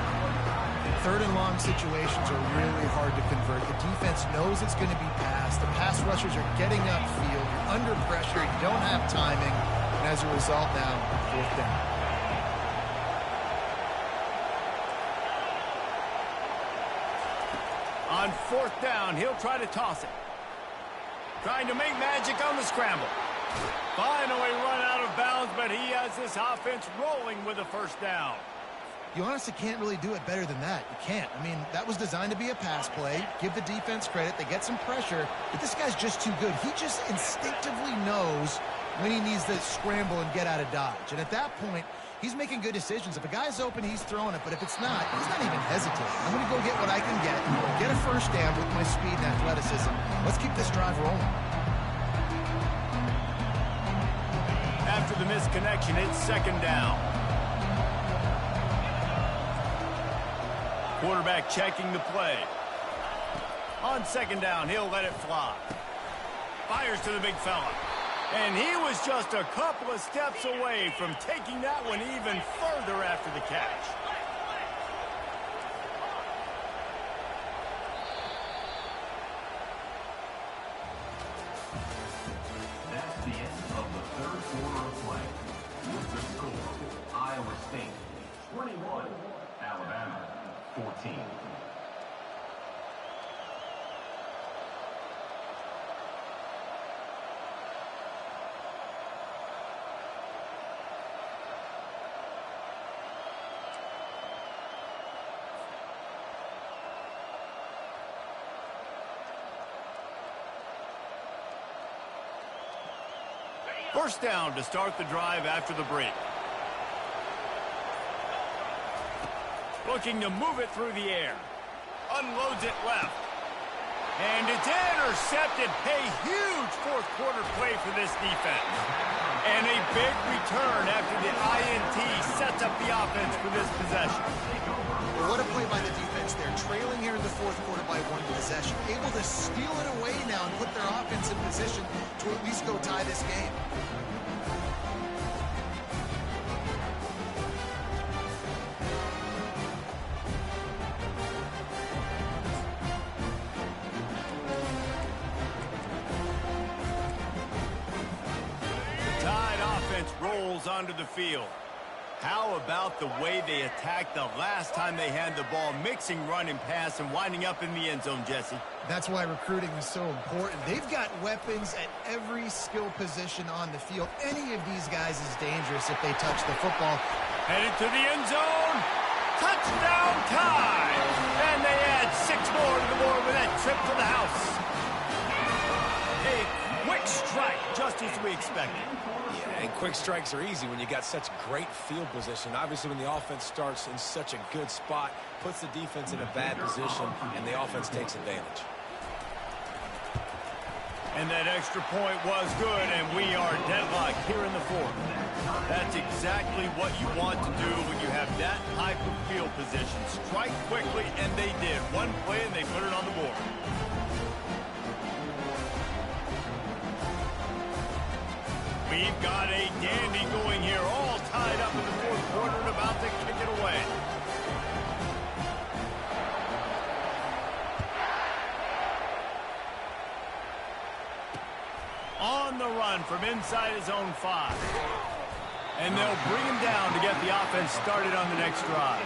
Third and long situations are really hard to convert. The defense knows it's going to be passed. The pass rushers are getting upfield. You're under pressure. You don't have timing. And as a result now, fourth down. On fourth down, he'll try to toss it. Trying to make magic on the scramble. Finally run out of bounds, but he has this offense rolling with a first down. You honestly can't really do it better than that. You can't. I mean, that was designed to be a pass play. Give the defense credit. They get some pressure, but this guy's just too good. He just instinctively knows when he needs to scramble and get out of dodge. And at that point, he's making good decisions. If a guy's open, he's throwing it. But if it's not, he's not even hesitating. I'm going to go get what I can get a first down with my speed and athleticism. Let's keep this drive rolling. After the missed connection, it's second down. Quarterback checking the play. On second down, he'll let it fly. Fires to the big fella. And he was just a couple of steps away from taking that one even further after the catch. That's the end of the third quarter of play. With the score, Iowa State 21, Alabama 14. First down to start the drive after the break. Looking to move it through the air. Unloads it left. And it's intercepted. A huge fourth quarter play for this defense. And a big return after the INT sets up the offense for this possession. Well, what a play by the defense there. Trailing here in the fourth quarter by one possession. Able to steal it away now and put their offense in position to at least go tie this game. Rolls onto the field. How about the way they attacked the last time they had the ball, mixing run and pass and winding up in the end zone, Jesse? That's why recruiting is so important. They've got weapons at every skill position on the field. Any of these guys is dangerous if they touch the football. Headed to the end zone. Touchdown time! And they add 6 more to the board with that trip to the house. A quick strike, just as we expected. And quick strikes are easy when you got such great field position. Obviously, when the offense starts in such a good spot, puts the defense in a bad position, and the offense takes advantage. And that extra point was good, and we are deadlocked here in the fourth. That's exactly what you want to do when you have that type of field position. Strike quickly, and they did. One play, and they put it on the board. We've got a dandy going here, all tied up in the fourth quarter and about to kick it away. On the run from inside his own 5. And they'll bring him down to get the offense started on the next drive.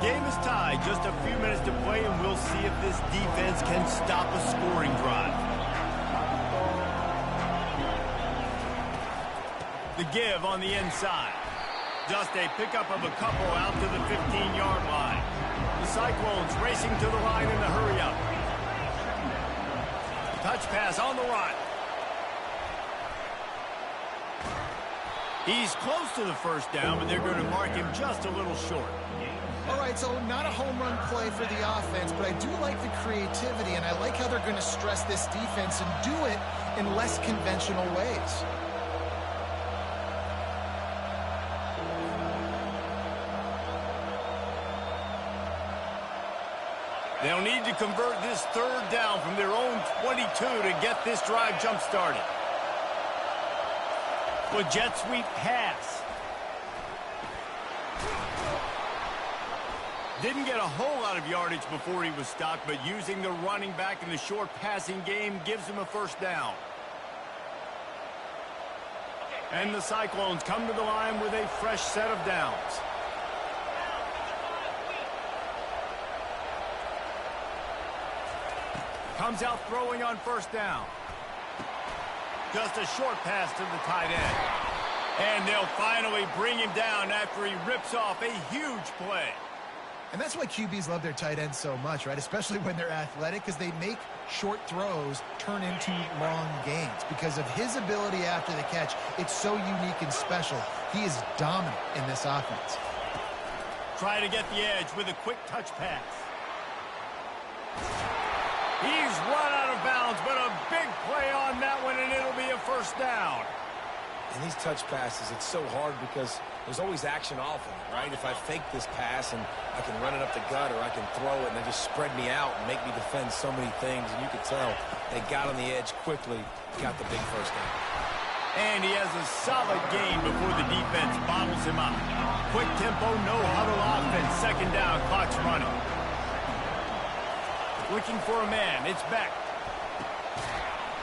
Game is tied, just a few minutes to play, and we'll see if this defense can stop a scoring drive. The give on the inside. Just a pickup of a couple out to the 15-yard line. The Cyclones racing to the line in the hurry-up. Touch pass on the run. He's close to the first down, but they're going to mark him just a little short. All right, so not a home run play for the offense, but I do like the creativity, and I like how they're going to stress this defense and do it in less conventional ways. They'll need to convert this third down from their own 22 to get this drive jump-started. With jet sweep pass. Didn't get a whole lot of yardage before he was stopped, but using the running back in the short passing game gives him a first down. And the Cyclones come to the line with a fresh set of downs. Comes out throwing on first down. Just a short pass to the tight end. And they'll finally bring him down after he rips off a huge play. And that's why QBs love their tight ends so much, right? Especially when they're athletic, because they make short throws turn into long gains. Because of his ability after the catch, it's so unique and special. He is dominant in this offense. try to get the edge with a quick touch pass. He's run out of bounds, but a big play on that one, and it'll be a first down. And these touch passes, it's so hard because there's always action off of it, right? If I fake this pass and I can run it up the gut or I can throw it and they just spread me out and make me defend so many things, and you could tell they got on the edge quickly, got the big first down. And he has a solid gain before the defense bottles him up. Quick tempo, no huddle offense. Second down, clock's running. Looking for a man, it's Beck.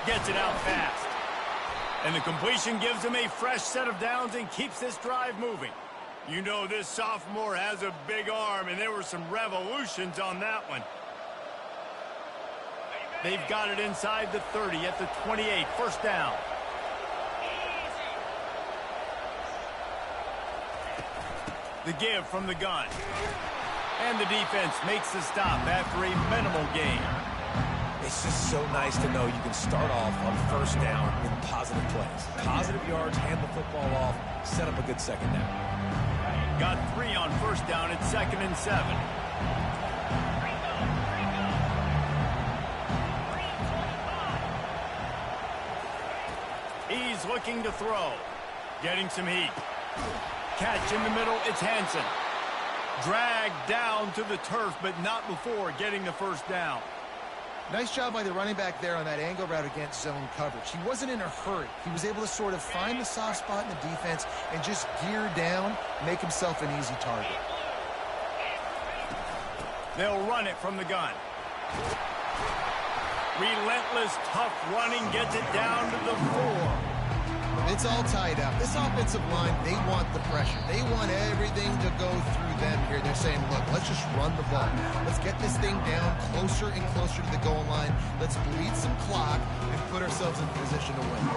Gets it out fast. And the completion gives him a fresh set of downs and keeps this drive moving. You know this sophomore has a big arm, and there were some revolutions on that one. They've got it inside the 30 at the 28, first down. The give from the gun. And the defense makes the stop after a minimal gain. It's just so nice to know you can start off on first down with positive plays. Positive yards, hand the football off, set up a good second down. Got 3 on first down at 2nd and 7. He's looking to throw. Getting some heat. Catch in the middle, it's Hansen. Dragged down to the turf, but not before getting the first down. Nice job by the running back there on that angle route against zone coverage. He wasn't in a hurry. He was able to sort of find the soft spot in the defense and just gear down, make himself an easy target. They'll run it from the gun. Relentless, tough running gets it down to the 4. It's all tied up. This offensive line, they want the pressure. They want everything to go through them here. They're saying, look, let's just run the ball. Let's get this thing down closer and closer to the goal line. Let's bleed some clock and put ourselves in position to win.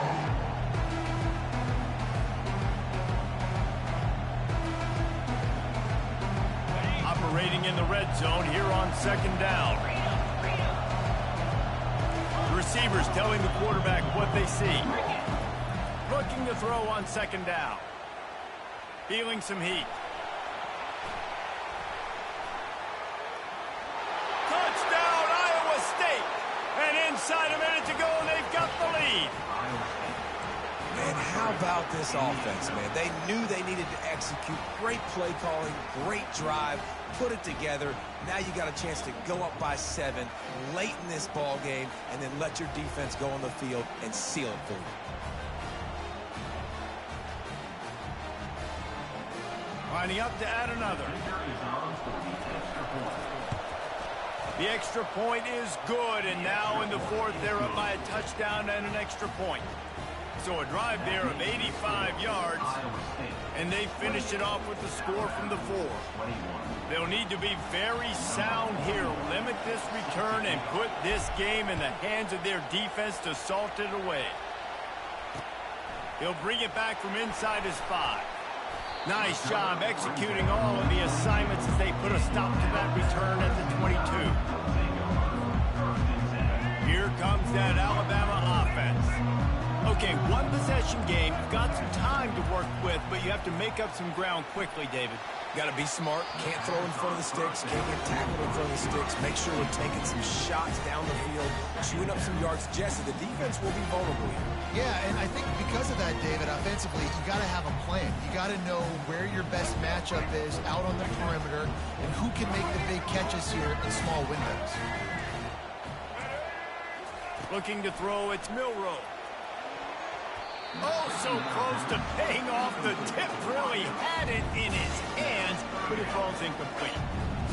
Operating in the red zone here on 2nd down. The receivers telling the quarterback what they see. Looking to throw on 2nd down. Feeling some heat. Touchdown, Iowa State! And inside a minute to go, and they've got the lead. Man, how about this offense, man? They knew they needed to execute. Great play calling, great drive, put it together. Now you got a chance to go up by 7 late in this ball game and then let your defense go on the field and seal it for you. Lining up to add another. The extra point is good, and now in the 4th, they're up by a touchdown and an extra point. So a drive there of 85 yards, and they finish it off with the score from the 4. They'll need to be very sound here, limit this return, and put this game in the hands of their defense to salt it away. He'll bring it back from inside his 5. Nice job executing all of the assignments as they put a stop to that return at the 22. Here comes that Alabama offense. Okay, one possession game. You've got some time to work with, but you have to make up some ground quickly, David. Got to be smart. Can't throw in front of the sticks. Can't get tackled in front of the sticks. Make sure we're taking some shots down the field, chewing up some yards. Jesse, the defense will be vulnerable here. Yeah, and I think because of that, David, offensively, you got to have a plan. You got to know where your best matchup is out on the perimeter and who can make the big catches here in small windows. Looking to throw, it's Milroe. Oh, so close to paying off the tip. Really had it in his hands, but it falls incomplete.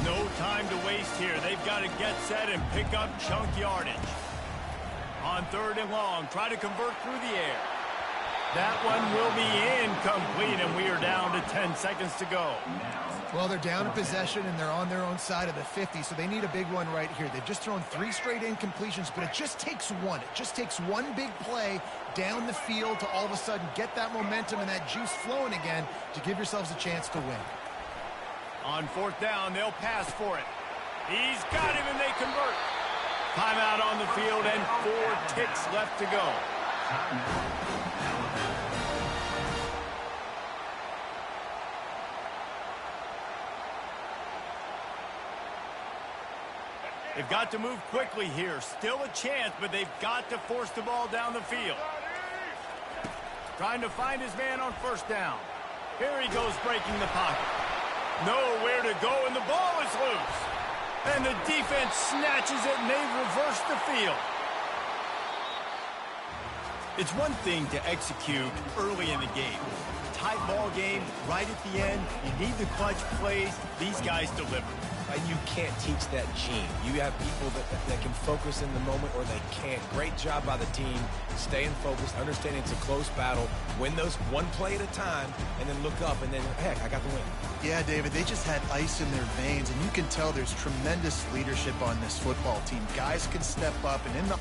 No time to waste here. They've got to get set and pick up chunk yardage. On 3rd and long, try to convert through the air. That one will be incomplete, and we are down to 10 seconds to go. Well, they're down in possession, and they're on their own side of the 50, so they need a big one right here. They've just thrown 3 straight incompletions, but it just takes one. It just takes one big play down the field to all of a sudden get that momentum and that juice flowing again to give yourselves a chance to win. On 4th down, they'll pass for it. He's got him, and they convert. Timeout on the field, and 4 ticks left to go. They've got to move quickly here. Still a chance, but they've got to force the ball down the field. Trying to find his man on first down. Here he goes breaking the pocket. Nowhere to go, and the ball is loose. And the defense snatches it, and they've reversed the field. It's one thing to execute early in the game. Tight ball game, right at the end. You need the clutch plays. These guys deliver. And you can't teach that gene. You have people that can focus in the moment or they can't. Great job by the team, staying focused, understanding it's a close battle, win those one play at a time, and then look up, and then, heck, I got the win. Yeah, David, they just had ice in their veins, and you can tell there's tremendous leadership on this football team. Guys can step up, and in the...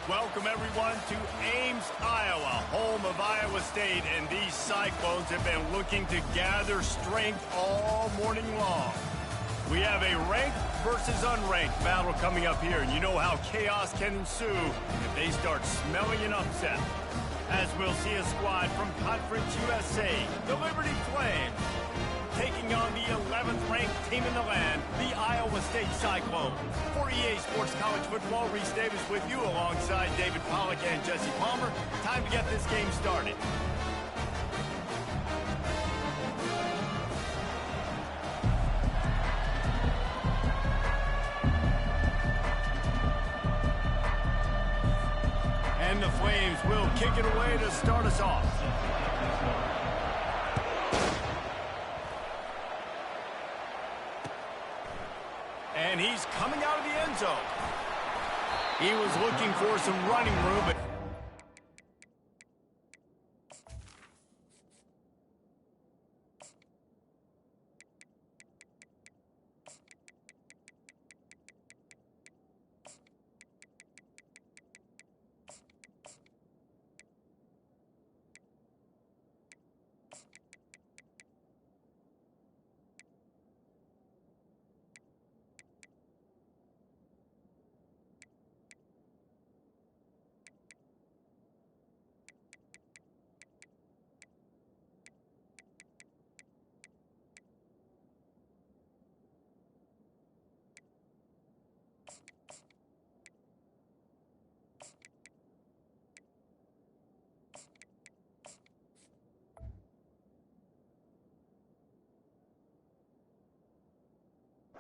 Welcome, everyone, to Ames, Iowa, home of Iowa State, and these Cyclones have been looking to gather strength all morning long. We have a ranked versus unranked battle coming up here, and you know how chaos can ensue if they start smelling an upset. As we'll see a squad from Conference USA, the Liberty Flames, taking on the 11th ranked team in the land, the Iowa State Cyclones. For EA Sports College Football, Reese Davis with you alongside David Pollack and Jesse Palmer. Time to get this game started. And the Flames will kick it away to start us off. And he's coming out of the end zone. He was looking for some running room, but...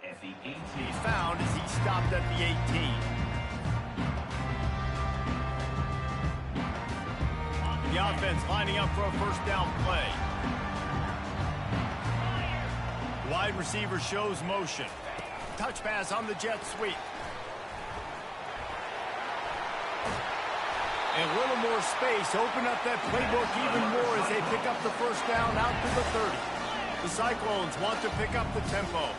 At the 18. He's found as he stopped at the 18. The offense lining up for a first down play. Wide receiver shows motion. Touch pass on the jet sweep. A little more space. Open up that playbook even more as they pick up the first down out to the 30. The Cyclones want to pick up the tempo.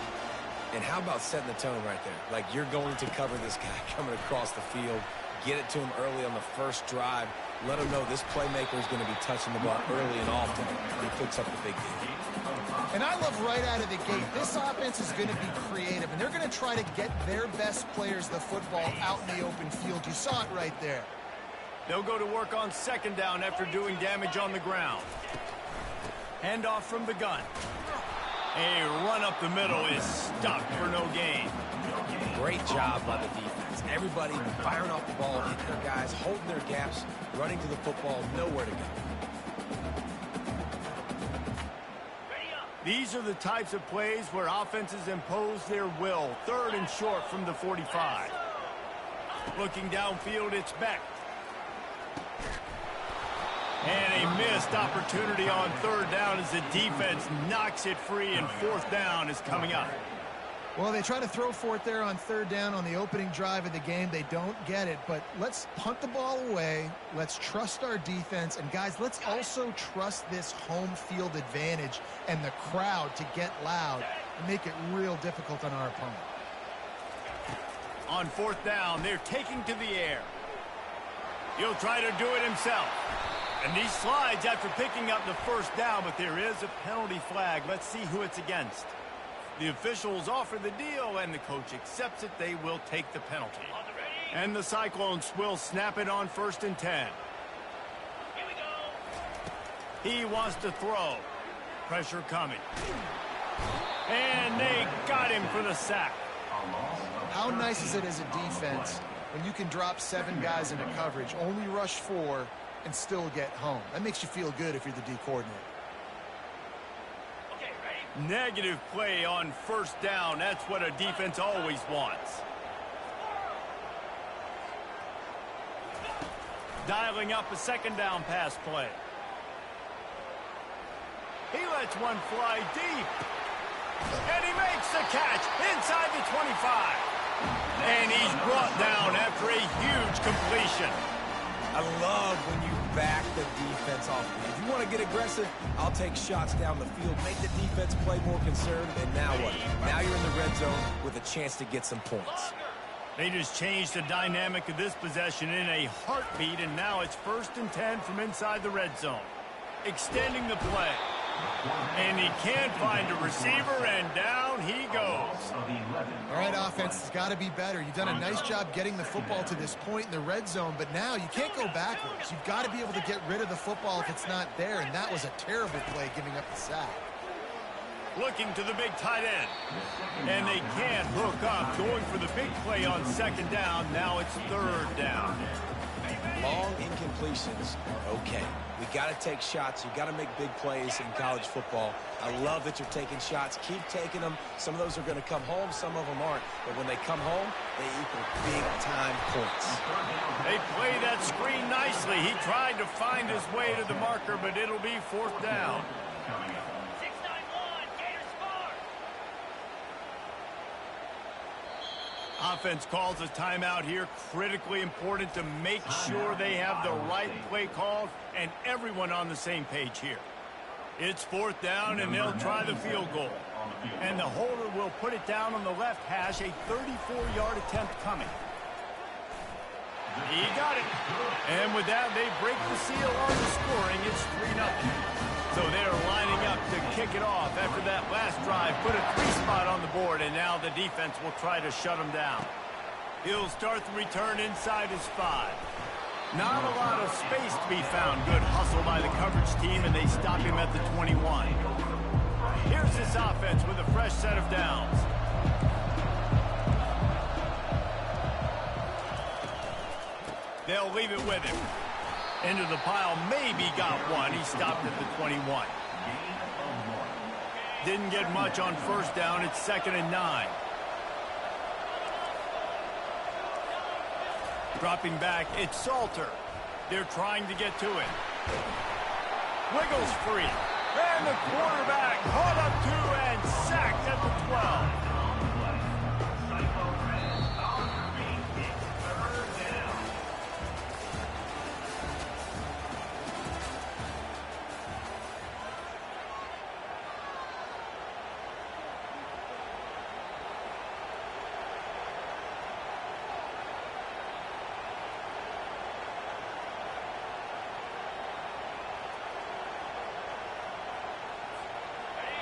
And how about setting the tone right there? Like, you're going to cover this guy coming across the field. Get it to him early on the first drive. Let him know this playmaker is going to be touching the ball early and often. He picks up the big game. And I love right out of the gate, this offense is going to be creative, and they're going to try to get their best players the football out in the open field. You saw it right there. They'll go to work on second down after doing damage on the ground. Handoff from the gun. A run up the middle is stopped for no gain. Great job by the defense. Everybody firing off the ball, hitting their guys, holding their gaps, running to the football, nowhere to go. These are the types of plays where offenses impose their will. Third and short from the 45. Looking downfield, it's Beck. And a missed opportunity on third down as the defense knocks it free, and fourth down is coming up. Well, they try to throw for it there on third down on the opening drive of the game. They don't get it, but let's punt the ball away. Let's trust our defense. And, guys, let's also trust this home field advantage and the crowd to get loud and make it real difficult on our opponent. On fourth down, they're taking to the air. He'll try to do it himself. And he slides after picking up the first down, but there is a penalty flag. Let's see who it's against. The officials offer the deal, and the coach accepts it. They will take the penalty. And the Cyclones will snap it on 1st and 10. Here we go. He wants to throw. Pressure coming. And they got him for the sack. How nice is it as a defense when you can drop 7 guys into coverage, only rush 4, and still get home? That makes you feel good if you're the D coordinator. Negative play on first down. That's what a defense always wants. Dialing up a second down pass play. He lets one fly deep. And he makes the catch inside the 25. And he's brought down after a huge completion. I love when you back the defense off. If you want to get aggressive, I'll take shots down the field, make the defense play more conservative, and now what? Now you're in the red zone with a chance to get some points. They just changed the dynamic of this possession in a heartbeat, and now it's 1st and 10 from inside the red zone. Extending the play. And he can't find a receiver, and down he goes. All right, offense has got to be better. You've done a nice job getting the football to this point in the red zone, but now you can't go backwards. You've got to be able to get rid of the football if it's not there, and that was a terrible play giving up the sack. Looking to the big tight end. And they can't hook up. Going for the big play on second down. Now it's third down. Long incompletions are okay. We got to take shots. You got to make big plays in college football. I love that you're taking shots. Keep taking them. Some of those are going to come home. Some of them aren't. But when they come home, they equal big-time points. They play that screen nicely. He tried to find his way to the marker, but it'll be fourth down. Offense calls a timeout here. Critically important to make sure they have the right play called and everyone on the same page here. It's fourth down, and they'll try the field goal. And the holder will put it down on the left hash, a 34-yard attempt coming. He got it. And with that, they break the seal on the scoring. It's 3-0. So they're lining up to kick it off after that last drive. Put a 3-spot on the board, and now the defense will try to shut them down. He'll start the return inside his 5. Not a lot of space to be found. Good hustle by the coverage team, and they stop him at the 21. Here's this offense with a fresh set of downs. They'll leave it with him. Into the pile, maybe got one. He stopped at the 21. Didn't get much on first down. It's 2nd and 9. Dropping back, it's Salter. They're trying to get to it. Wiggles free. And the quarterback caught up to and sacked at the 12.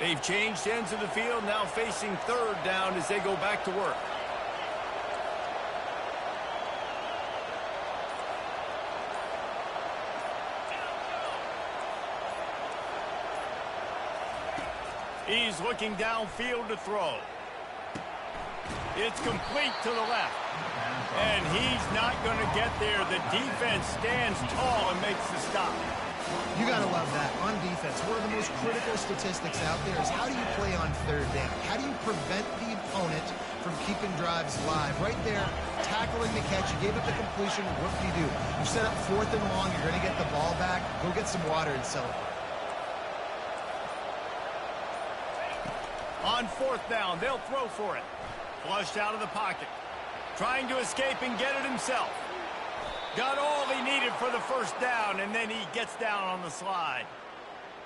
They've changed ends of the field, now facing third down as they go back to work. He's looking downfield to throw. It's complete to the left. And he's not going to get there. The defense stands tall and makes the stop. You got to love that. On defense, one of the most critical statistics out there is how do you play on third down? How do you prevent the opponent from keeping drives live? Right there, tackling the catch. You gave up the completion. What do? You set up 4th and long. You're going to get the ball back. Go get some water and celebrate. On 4th down, they'll throw for it. Flushed out of the pocket. Trying to escape and get it himself. Got all he needed for the first down, and then he gets down on the slide.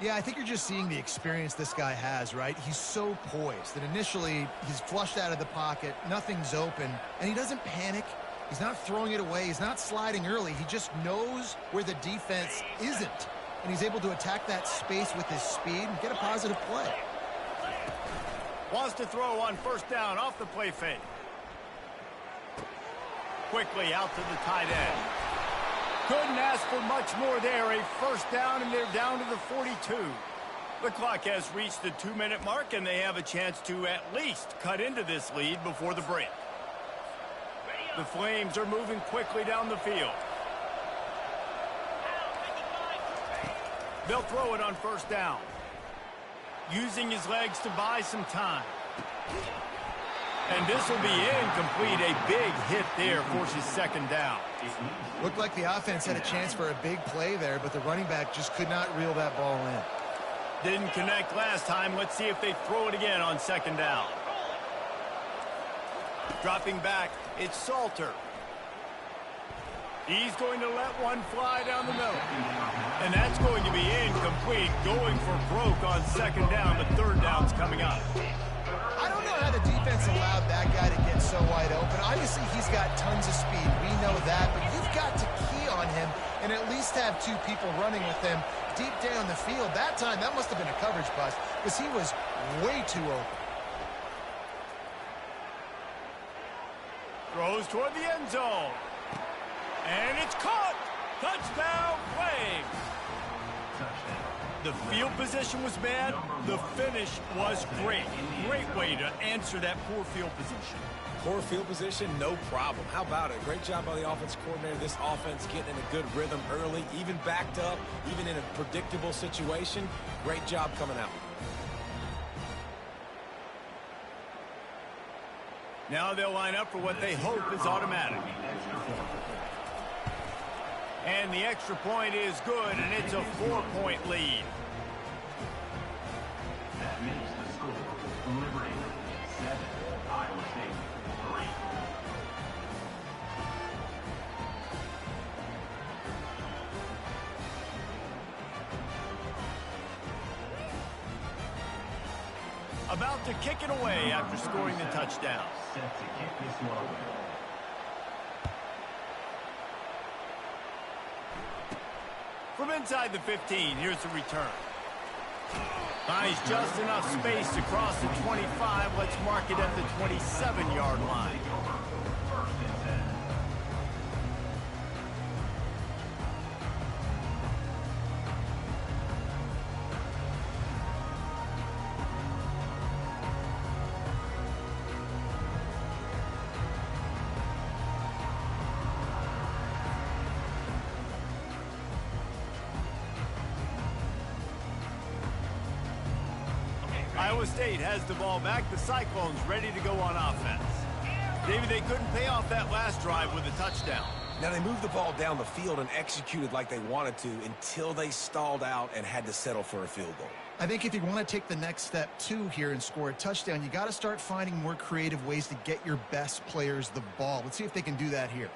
Yeah, I think you're just seeing the experience this guy has, right? He's so poised that initially he's flushed out of the pocket, nothing's open, and he doesn't panic. He's not throwing it away. He's not sliding early. He just knows where the defense isn't, and he's able to attack that space with his speed and get a positive play. Wants to throw on 1st down off the play fake. Quickly out to the tight end. Couldn't ask for much more there. A 1st down, and they're down to the 42. The clock has reached the 2-minute mark, and they have a chance to at least cut into this lead before the break. The Flames are moving quickly down the field. They'll throw it on 1st down. Using his legs to buy some time. And this will be incomplete. A big hit there forces 2nd down. Looked like the offense had a chance for a big play there, but the running back just could not reel that ball in. Didn't connect last time. Let's see if they throw it again on 2nd down. Dropping back, it's Salter. He's going to let one fly down the middle. And that's going to be incomplete. Going for broke on 2nd down, but 3rd down's coming up. I don't know how the defense allowed that guy to get so wide open. Obviously, he's got tons of speed. We know that, but you've got to key on him and at least have 2 people running with him deep down the field. That time, that must have been a coverage bust because he was way too open. Throws toward the end zone. And it's caught! Touchdown, Flames! The field position was bad. The finish was great. Great way to answer that poor field position. Poor field position, no problem. How about it? Great job by the offense coordinator. This offense getting in a good rhythm early, even backed up, even in a predictable situation. Great job coming out. Now they'll line up for what they hope is automatic. And the extra point is good, and it's a 4-point lead. That makes the score Liberty 7, Iowa State 3. About to kick it away after scoring the touchdown. Set to kick this one away. From inside the 15, here's the return. Finds just enough space to cross the 25. Let's mark it at the 27-yard line. First and 10. Iowa State has the ball back. The Cyclones ready to go on offense. David, they couldn't pay off that last drive with a touchdown. Now, they moved the ball down the field and executed like they wanted to until they stalled out and had to settle for a field goal. I think if you want to take the next step, too, here and score a touchdown, you got to start finding more creative ways to get your best players the ball. Let's see if they can do that here.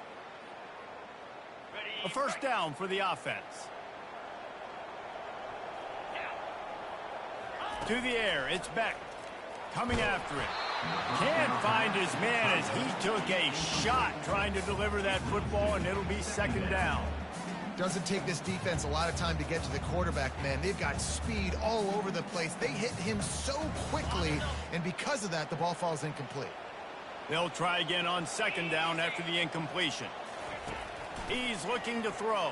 A 1st down for the offense. To the air, it's Beck. Coming after it. Can't find his man as he took a shot trying to deliver that football, and it'll be 2nd down. Doesn't take this defense a lot of time to get to the quarterback, man. They've got speed all over the place. They hit him so quickly, and because of that, the ball falls incomplete. They'll try again on second down after the incompletion. He's looking to throw.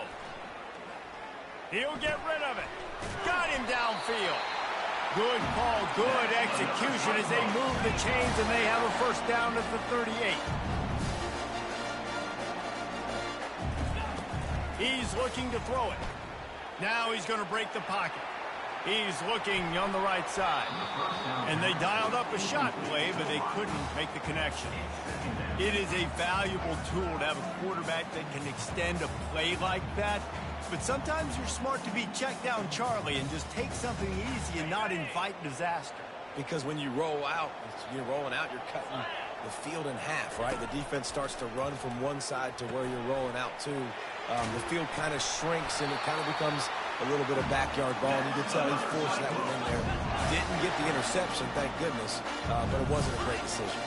He'll get rid of it. Got him downfield. Good call, good execution as they move the chains, and they have a first down at the 38. He's looking to throw it. Now he's going to break the pocket. He's looking on the right side. And they dialed up a shot play, but they couldn't make the connection. It is a valuable tool to have a quarterback that can extend a play like that. But sometimes you're smart to be check down Charlie and just take something easy and not invite disaster. Because when you roll out, you're rolling out, you're cutting the field in half, right? The defense starts to run from one side to where you're rolling out to. The field kind of shrinks, and it kind of becomes a little bit of backyard ball. And you can tell he forced that one in there. Didn't get the interception, thank goodness, but it wasn't a great decision.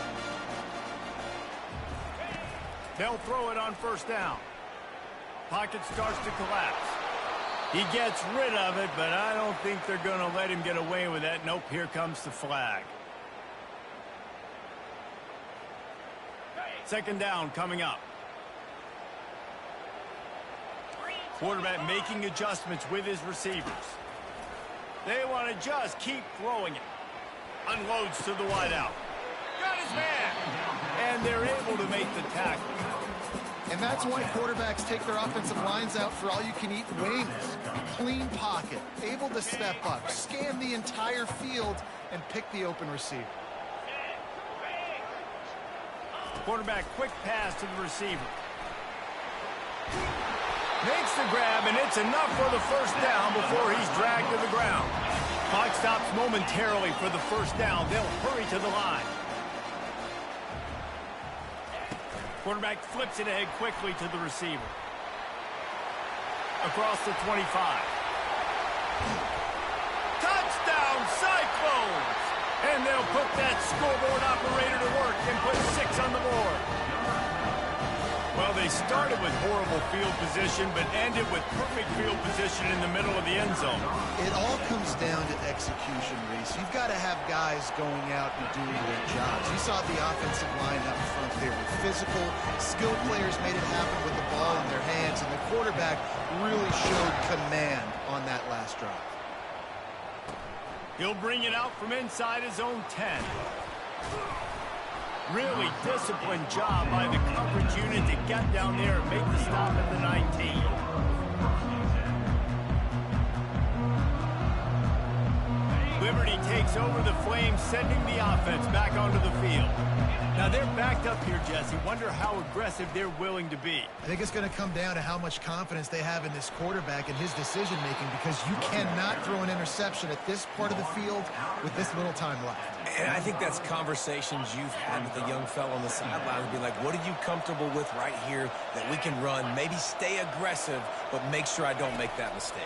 They'll throw it on first down. Pocket starts to collapse. He gets rid of it, but I don't think they're going to let him get away with that. Nope, here comes the flag. Second down coming up. Quarterback making adjustments with his receivers. They want to just keep throwing it. Unloads to the wideout. Got his man. And they're able to make the tackle. And that's why quarterbacks take their offensive lines out for all-you-can-eat wings. Clean pocket, able to step up, scan the entire field, and pick the open receiver. Quarterback quick pass to the receiver. Makes the grab, and it's enough for the first down before he's dragged to the ground. Clock stops momentarily for the first down. They'll hurry to the line. Quarterback flips it ahead quickly to the receiver. Across the 25. Touchdown, Cyclones! And they'll put that scoreboard operator to work and put 6 on the board. Well, they started with horrible field position, but ended with perfect field position in the middle of the end zone. It all comes down to execution, Reese. You've got to have guys going out and doing their jobs. You saw the offensive line up front there with physical, skilled players made it happen with the ball in their hands, and the quarterback really showed command on that last drive. He'll bring it out from inside his own 10. Really disciplined job by the coverage unit to get down there and make the stop at the 19. Liberty takes over the Flames, sending the offense back onto the field. Now they're backed up here, Jesse. Wonder how aggressive they're willing to be. I think it's going to come down to how much confidence they have in this quarterback and his decision-making, because you cannot throw an interception at this part of the field with this little time left. And I think that's conversations you've had with the young fellow on the sideline. Be like, what are you comfortable with right here that we can run? Maybe stay aggressive, but make sure I don't make that mistake.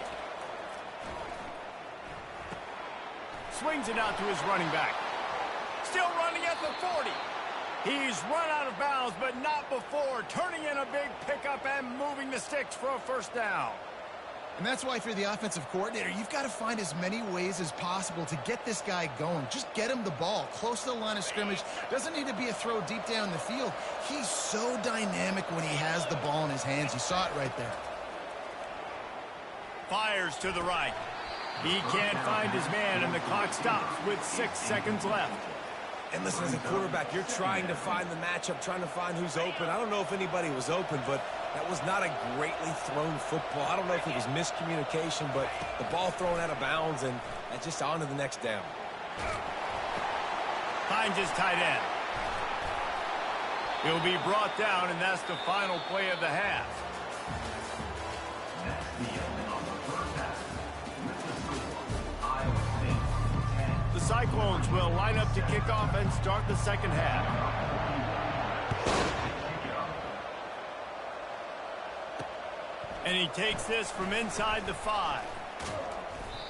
Swings it out to his running back. Still running at the 40. He's run out of bounds, but not before. Turning in a big pickup and moving the sticks for a first down. And that's why, if you're the offensive coordinator, you've got to find as many ways as possible to get this guy going. Just get him the ball close to the line of scrimmage. Doesn't need to be a throw deep down the field. He's so dynamic when he has the ball in his hands. You saw it right there. Fires to the right. He can't find his man, and the clock stops with 6 seconds left. And listen, as a quarterback, you're trying to find the matchup, trying to find who's open. I don't know if anybody was open, but that was not a greatly thrown football. I don't know if it was miscommunication, but the ball thrown out of bounds and just on to the next down. Finds his tight end. He'll be brought down, and that's the final play of the half. That's the end of the first half. With the score, Iowa State 10. The Cyclones will line up to kick off and start the second half. And he takes this from inside the 5.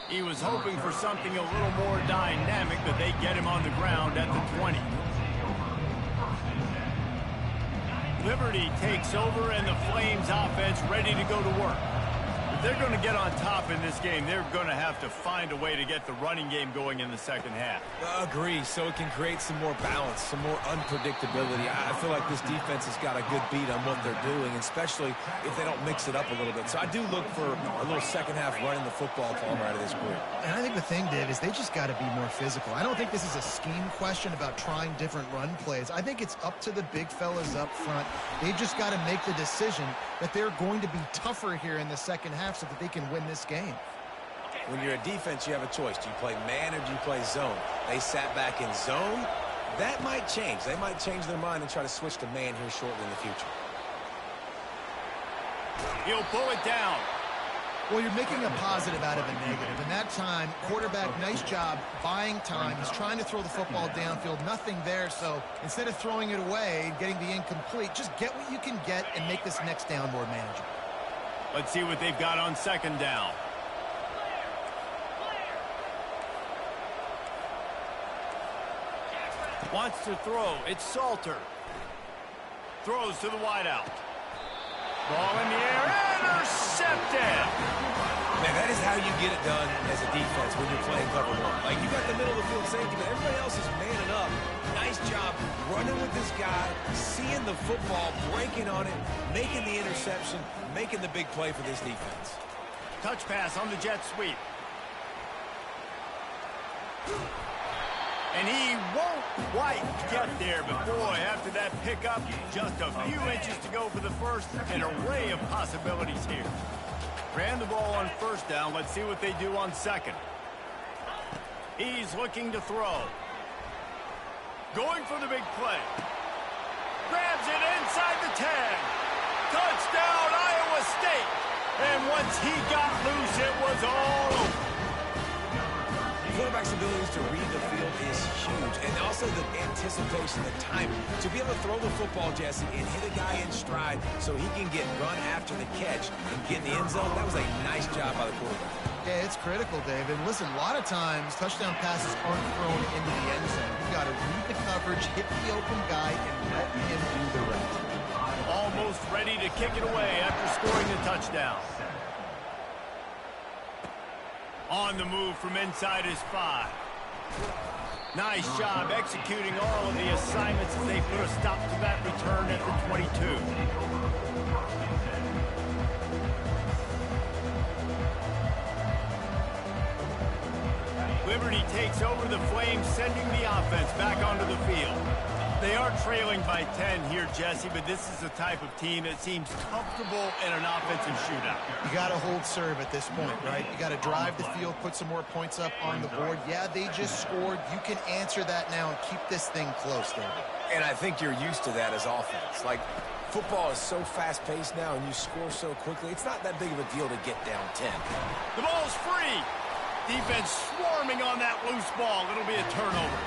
He was hoping for something a little more dynamic, but they get him on the ground at the 20. Liberty takes over, and the Flames offense ready to go to work. If they're going to get on top in this game, they're going to have to find a way to get the running game going in the second half. Agree, so it can create some more balance, some more unpredictability. I feel like this defense has got a good beat on what they're doing, especially if they don't mix it up a little bit. So I do look for a little second half running the football Palmer out of this group. And I think the thing, Dave, is they just got to be more physical. I don't think this is a scheme question about trying different run plays. I think it's up to the big fellas up front. They've just got to make the decision that they're going to be tougher here in the second half so that they can win this game. When you're a defense, you have a choice. Do you play man or do you play zone? They sat back in zone. That might change. They might change their mind and try to switch to man here shortly in the future. He'll pull it down. Well, you're making a positive out of a negative. In that time, quarterback, nice job buying time. He's trying to throw the football downfield. Nothing there, so instead of throwing it away, getting the incomplete, just get what you can get and make this next down more manageable. Let's see what they've got on second down. Wants to throw. It's Salter. Throws to the wideout. Ball in the air. Intercepted. Man, that is how you get it done as a defense when you're playing cover one. Like, you got the middle of the field safety, but everybody else is manning up. Nice job running with this guy, seeing the football, breaking on it, making the interception, making the big play for this defense. Touch pass on the jet sweep. And he won't quite get there, but boy, after that pickup, just a few inches to go for the first. An array of possibilities here. Ran the ball on first down. Let's see what they do on second. He's looking to throw. Going for the big play. Grabs it inside the 10. Touchdown, Iowa State. And once he got loose, it was all over. Quarterback's abilities to read the field is huge, and also the anticipation, the timing. To be able to throw the football, Jesse, and hit a guy in stride so he can get run after the catch and get in the end zone, that was a nice job by the quarterback. Yeah, it's critical, Dave. And listen, a lot of times, touchdown passes aren't thrown into the end zone. You've got to read the coverage, hit the open guy, and let him do the rest. Almost ready to kick it away after scoring the touchdown. On the move from inside his 5. Nice job executing all of the assignments as they put a stop to that return at the 22. Liberty takes over the Flames, sending the offense back onto the field. They are trailing by 10 here, Jesse, but this is the type of team that seems comfortable in an offensive shootout. You got to hold serve at this point, right? You got to drive the field, put some more points up on the board. Yeah, they just scored. You can answer that now and keep this thing close, David. And I think you're used to that as offense. Like, football is so fast-paced now and you score so quickly, it's not that big of a deal to get down 10. The ball's free. Defense swarming on that loose ball. It'll be a turnover.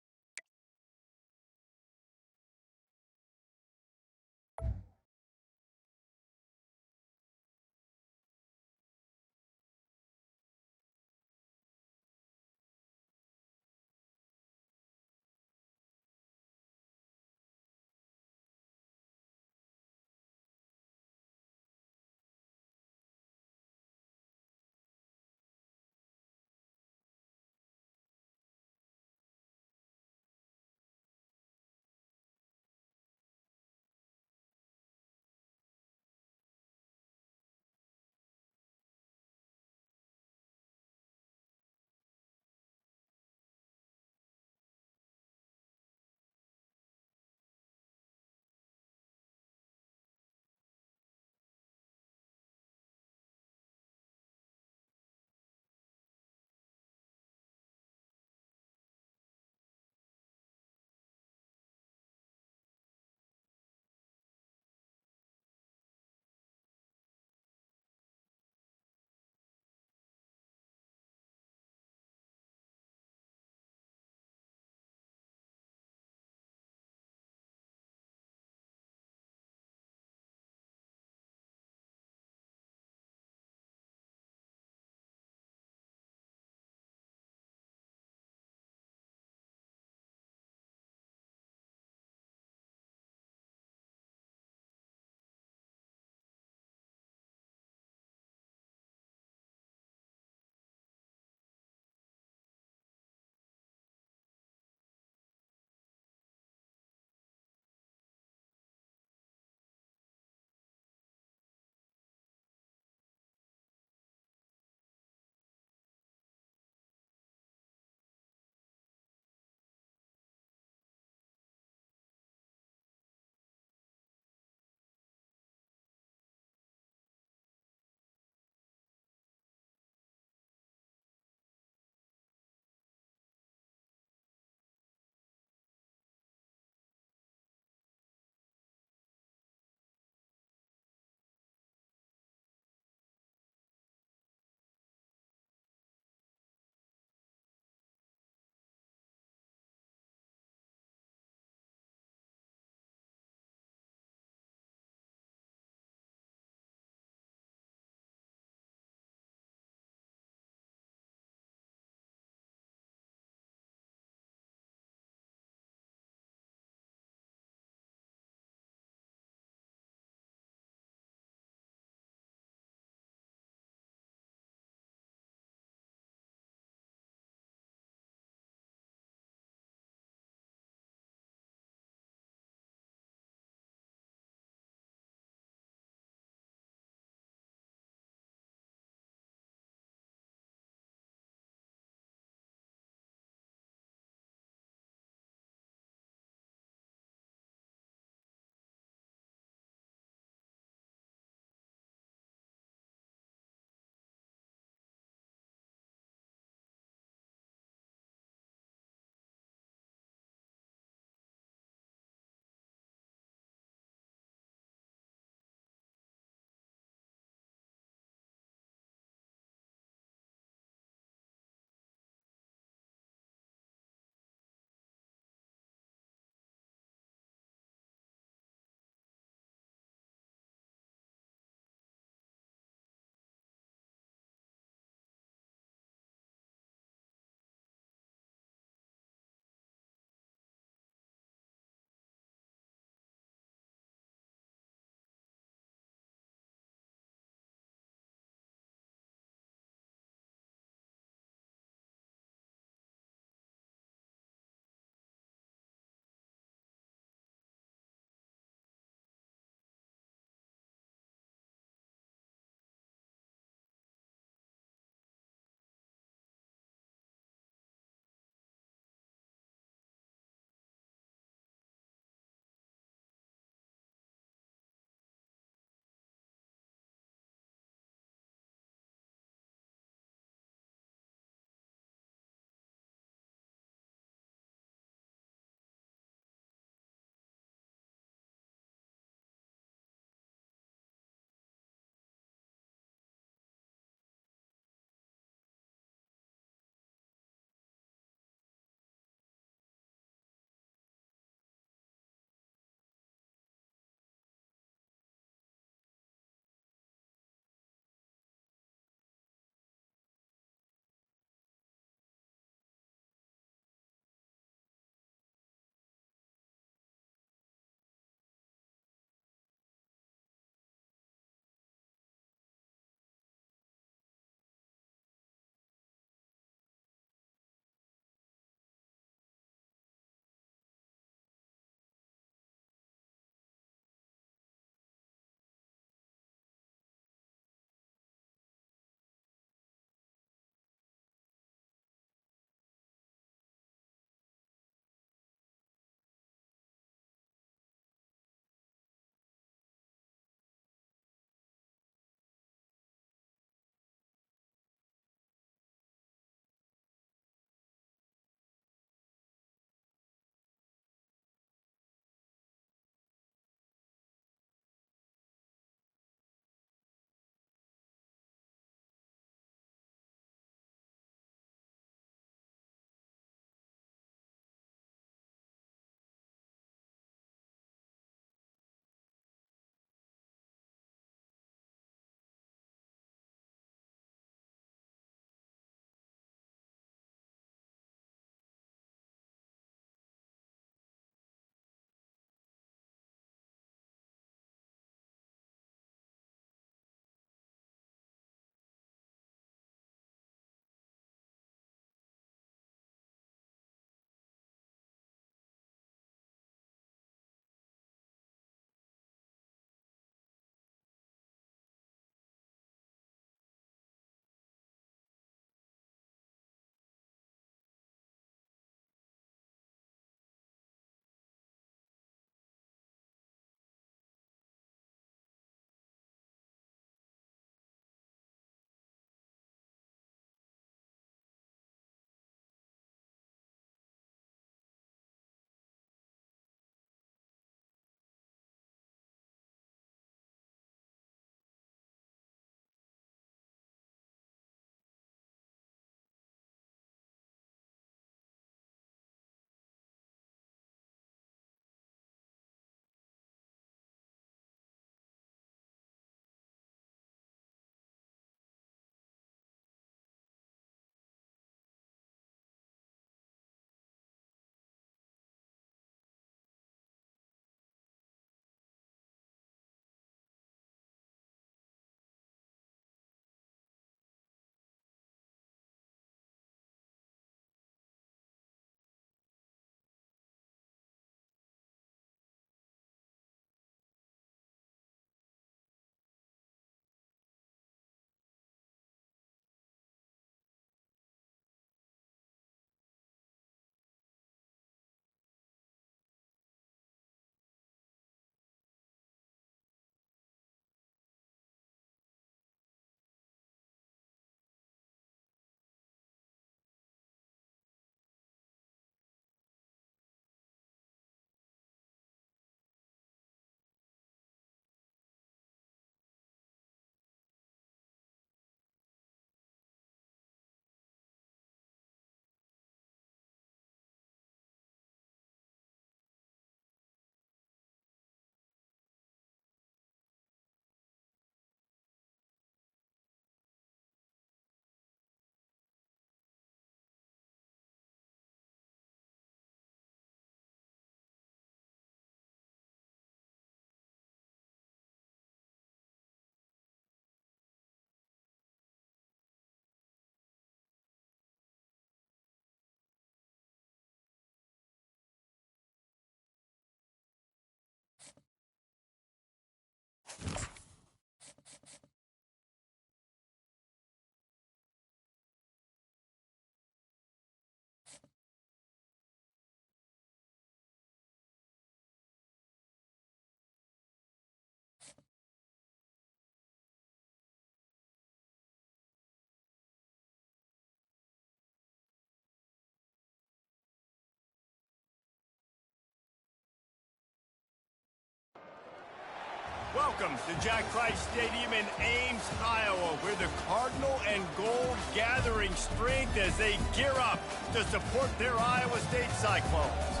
Welcome to Jack Trice Stadium in Ames, Iowa, where the Cardinal and Gold gathering strength as they gear up to support their Iowa State Cyclones.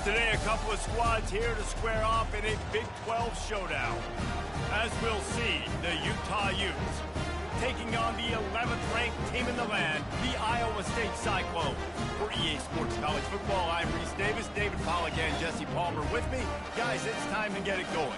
Today, a couple of squads here to square off in a Big 12 showdown. As we'll see, the Utah Utes taking on the 11th ranked team in the land, the Iowa State Cyclones. For EA Sports College Football, I'm Reese Davis, David Pollack, and Jesse Palmer with me. Guys, it's time to get it going.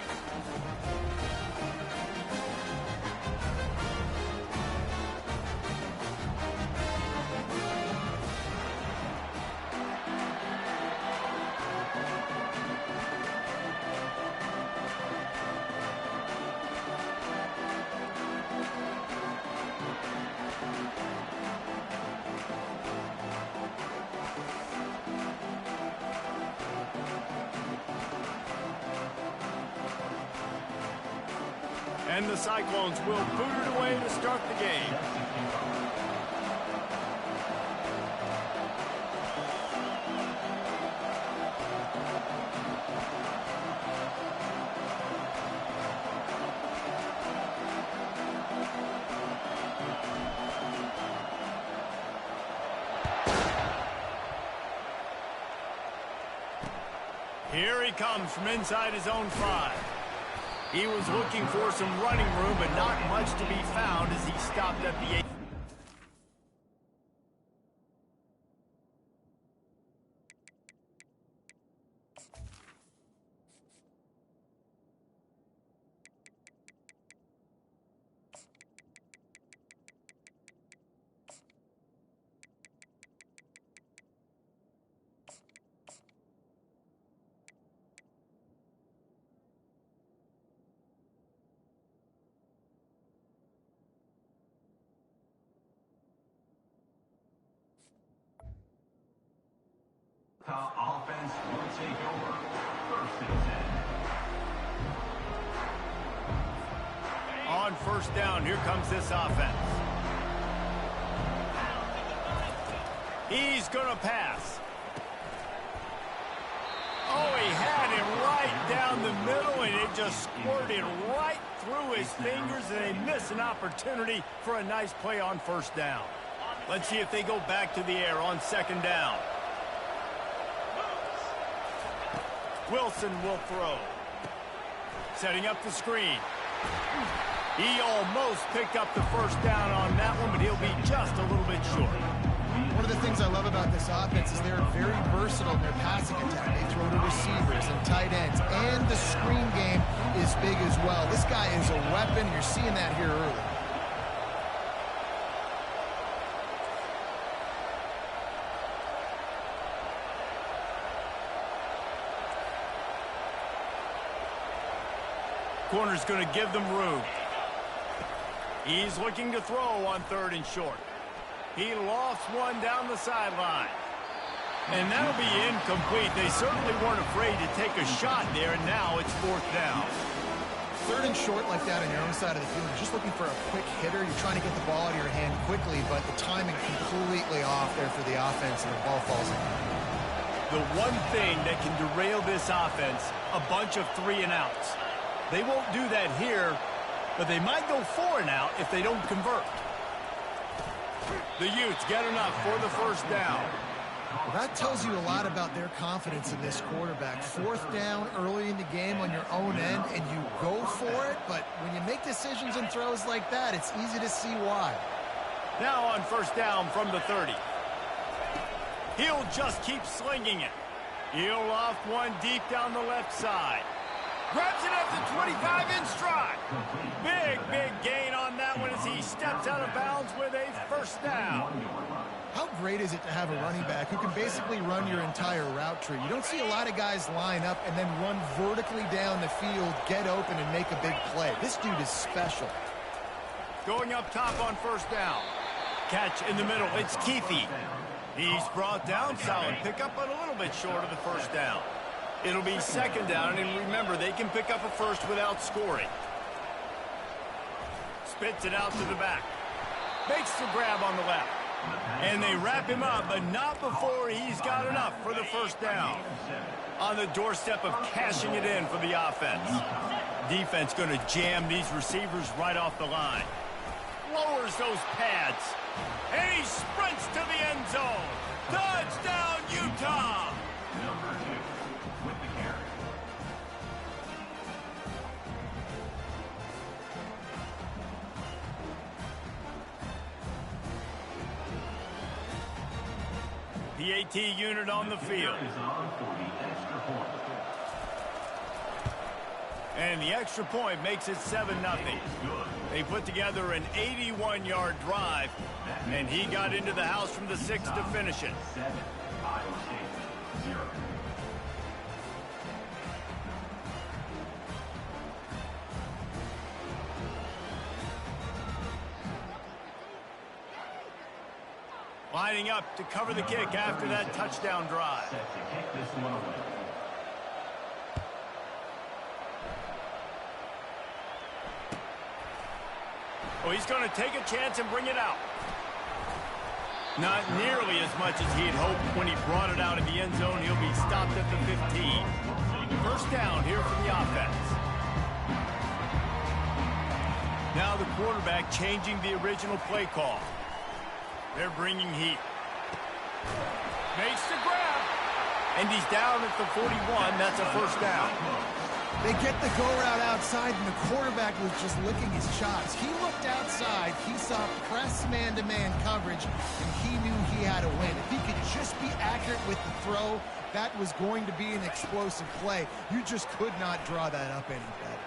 And the Cyclones will boot it away to start the game. Here he comes from inside his own 5. He was looking for some running room, but not much to be found as he stopped at the 8. Offense will take over. First and 10. On first down, here comes this offense. He's going to pass. Oh, he had it right down the middle, and it just squirted right through his fingers, and they miss an opportunity for a nice play on first down. Let's see if they go back to the air on second down. Wilson will throw. Setting up the screen. He almost picked up the first down on that one, but he'll be just a little bit short. One of the things I love about this offense is they're very versatile in their passing attack. They throw to receivers and tight ends, and the screen game is big as well. This guy is a weapon. You're seeing that here early. Corner's going to give them room. He's looking to throw on third and short. He lofts one down the sideline. And that'll be incomplete. They certainly weren't afraid to take a shot there, and now it's fourth down. Third and short like that on your own side of the field, you're just looking for a quick hitter. You're trying to get the ball out of your hand quickly, but the timing completely off there for the offense, and the ball falls in. The one thing that can derail this offense, a bunch of 3 and outs. They won't do that here, but they might go 4 and out if they don't convert. The Utes get enough for the first down. Well, that tells you a lot about their confidence in this quarterback. Fourth down early in the game on your own end, and you go for it, but when you make decisions and throws like that, it's easy to see why. Now on first down from the 30. He'll just keep slinging it. He'll loft one deep down the left side. Grabs it at the 25 in stride. Big gain on that one as he steps out of bounds with a first down. How great is it to have a running back who can basically run your entire route tree? You don't see a lot of guys line up and then run vertically down the field, get open, and make a big play. This dude is special. Going up top on first down. Catch in the middle. It's Keefe. He's brought down. Solid pickup, but a little bit short of the first down. It'll be second down, and remember, they can pick up a first without scoring. Spits it out to the back. Makes the grab on the left. And they wrap him up, but not before he's got enough for the first down. On the doorstep of cashing it in for the offense. Defense going to jam these receivers right off the line. Lowers those pads. And he sprints to the end zone. Touchdown, Utah! Number 2 with the carry. The AT unit on the field. Is on for the extra point. And the extra point makes it 7-0. They put together an 81-yard drive, and he got into the house from the 6 to finish it. 7, Iowa State 0. Lining up to cover the kick after that touchdown drive. Set to kick this one away. Oh, he's going to take a chance and bring it out. Not nearly as much as he had hoped when he brought it out of the end zone. He'll be stopped at the 15. First down here for the offense. Now the quarterback changing the original play call. They're bringing heat. Makes the grab. And he's down at the 41. That's a first down. They get the go route outside, and the quarterback was just licking his chops. He looked outside. He saw press man-to-man coverage, and he knew he had to win. If he could just be accurate with the throw, that was going to be an explosive play. You just could not draw that up any better.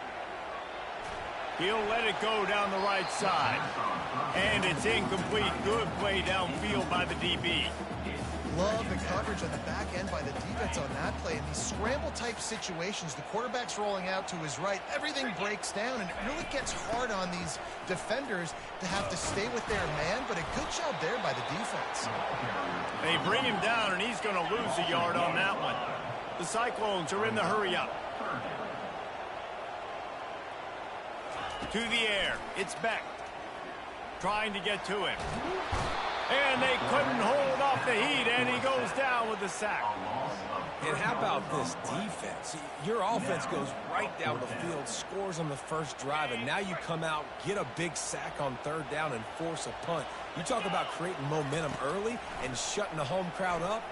He'll let it go down the right side. And it's incomplete. Good play downfield by the DB. Love the coverage on the back end by the defense on that play. In these scramble-type situations, the quarterback's rolling out to his right. Everything breaks down, and it really gets hard on these defenders to have to stay with their man, but a good job there by the defense. They bring him down, and he's going to lose a yard on that one. The Cyclones are in the hurry-up. To the air. It's Beck. Trying to get to him. And they couldn't hold off the heat, and he goes down with the sack. And how about this defense? Your offense goes right down the field, scores on the first drive, and now you come out, get a big sack on third down, and force a punt. You talk about creating momentum early and shutting the home crowd up.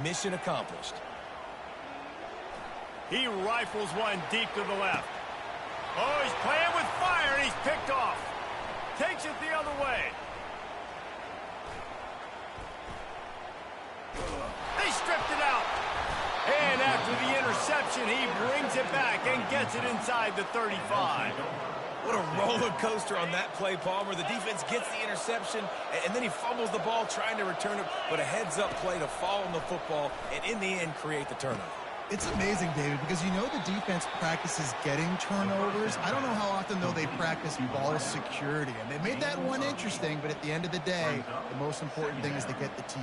Mission accomplished. He rifles one deep to the left. Oh, he's playing with fire, and he's picked off. Takes it the other way. They stripped it out. And after the interception, he brings it back and gets it inside the 35. What a roller coaster on that play, Palmer. The defense gets the interception, and then he fumbles the ball trying to return it, but a heads-up play to fall on the football, and in the end, create the turnover. It's amazing, David, because you know the defense practices getting turnovers. I don't know how often, though, they practice ball security. And they made that one interesting, but at the end of the day, the most important thing is to get the TO.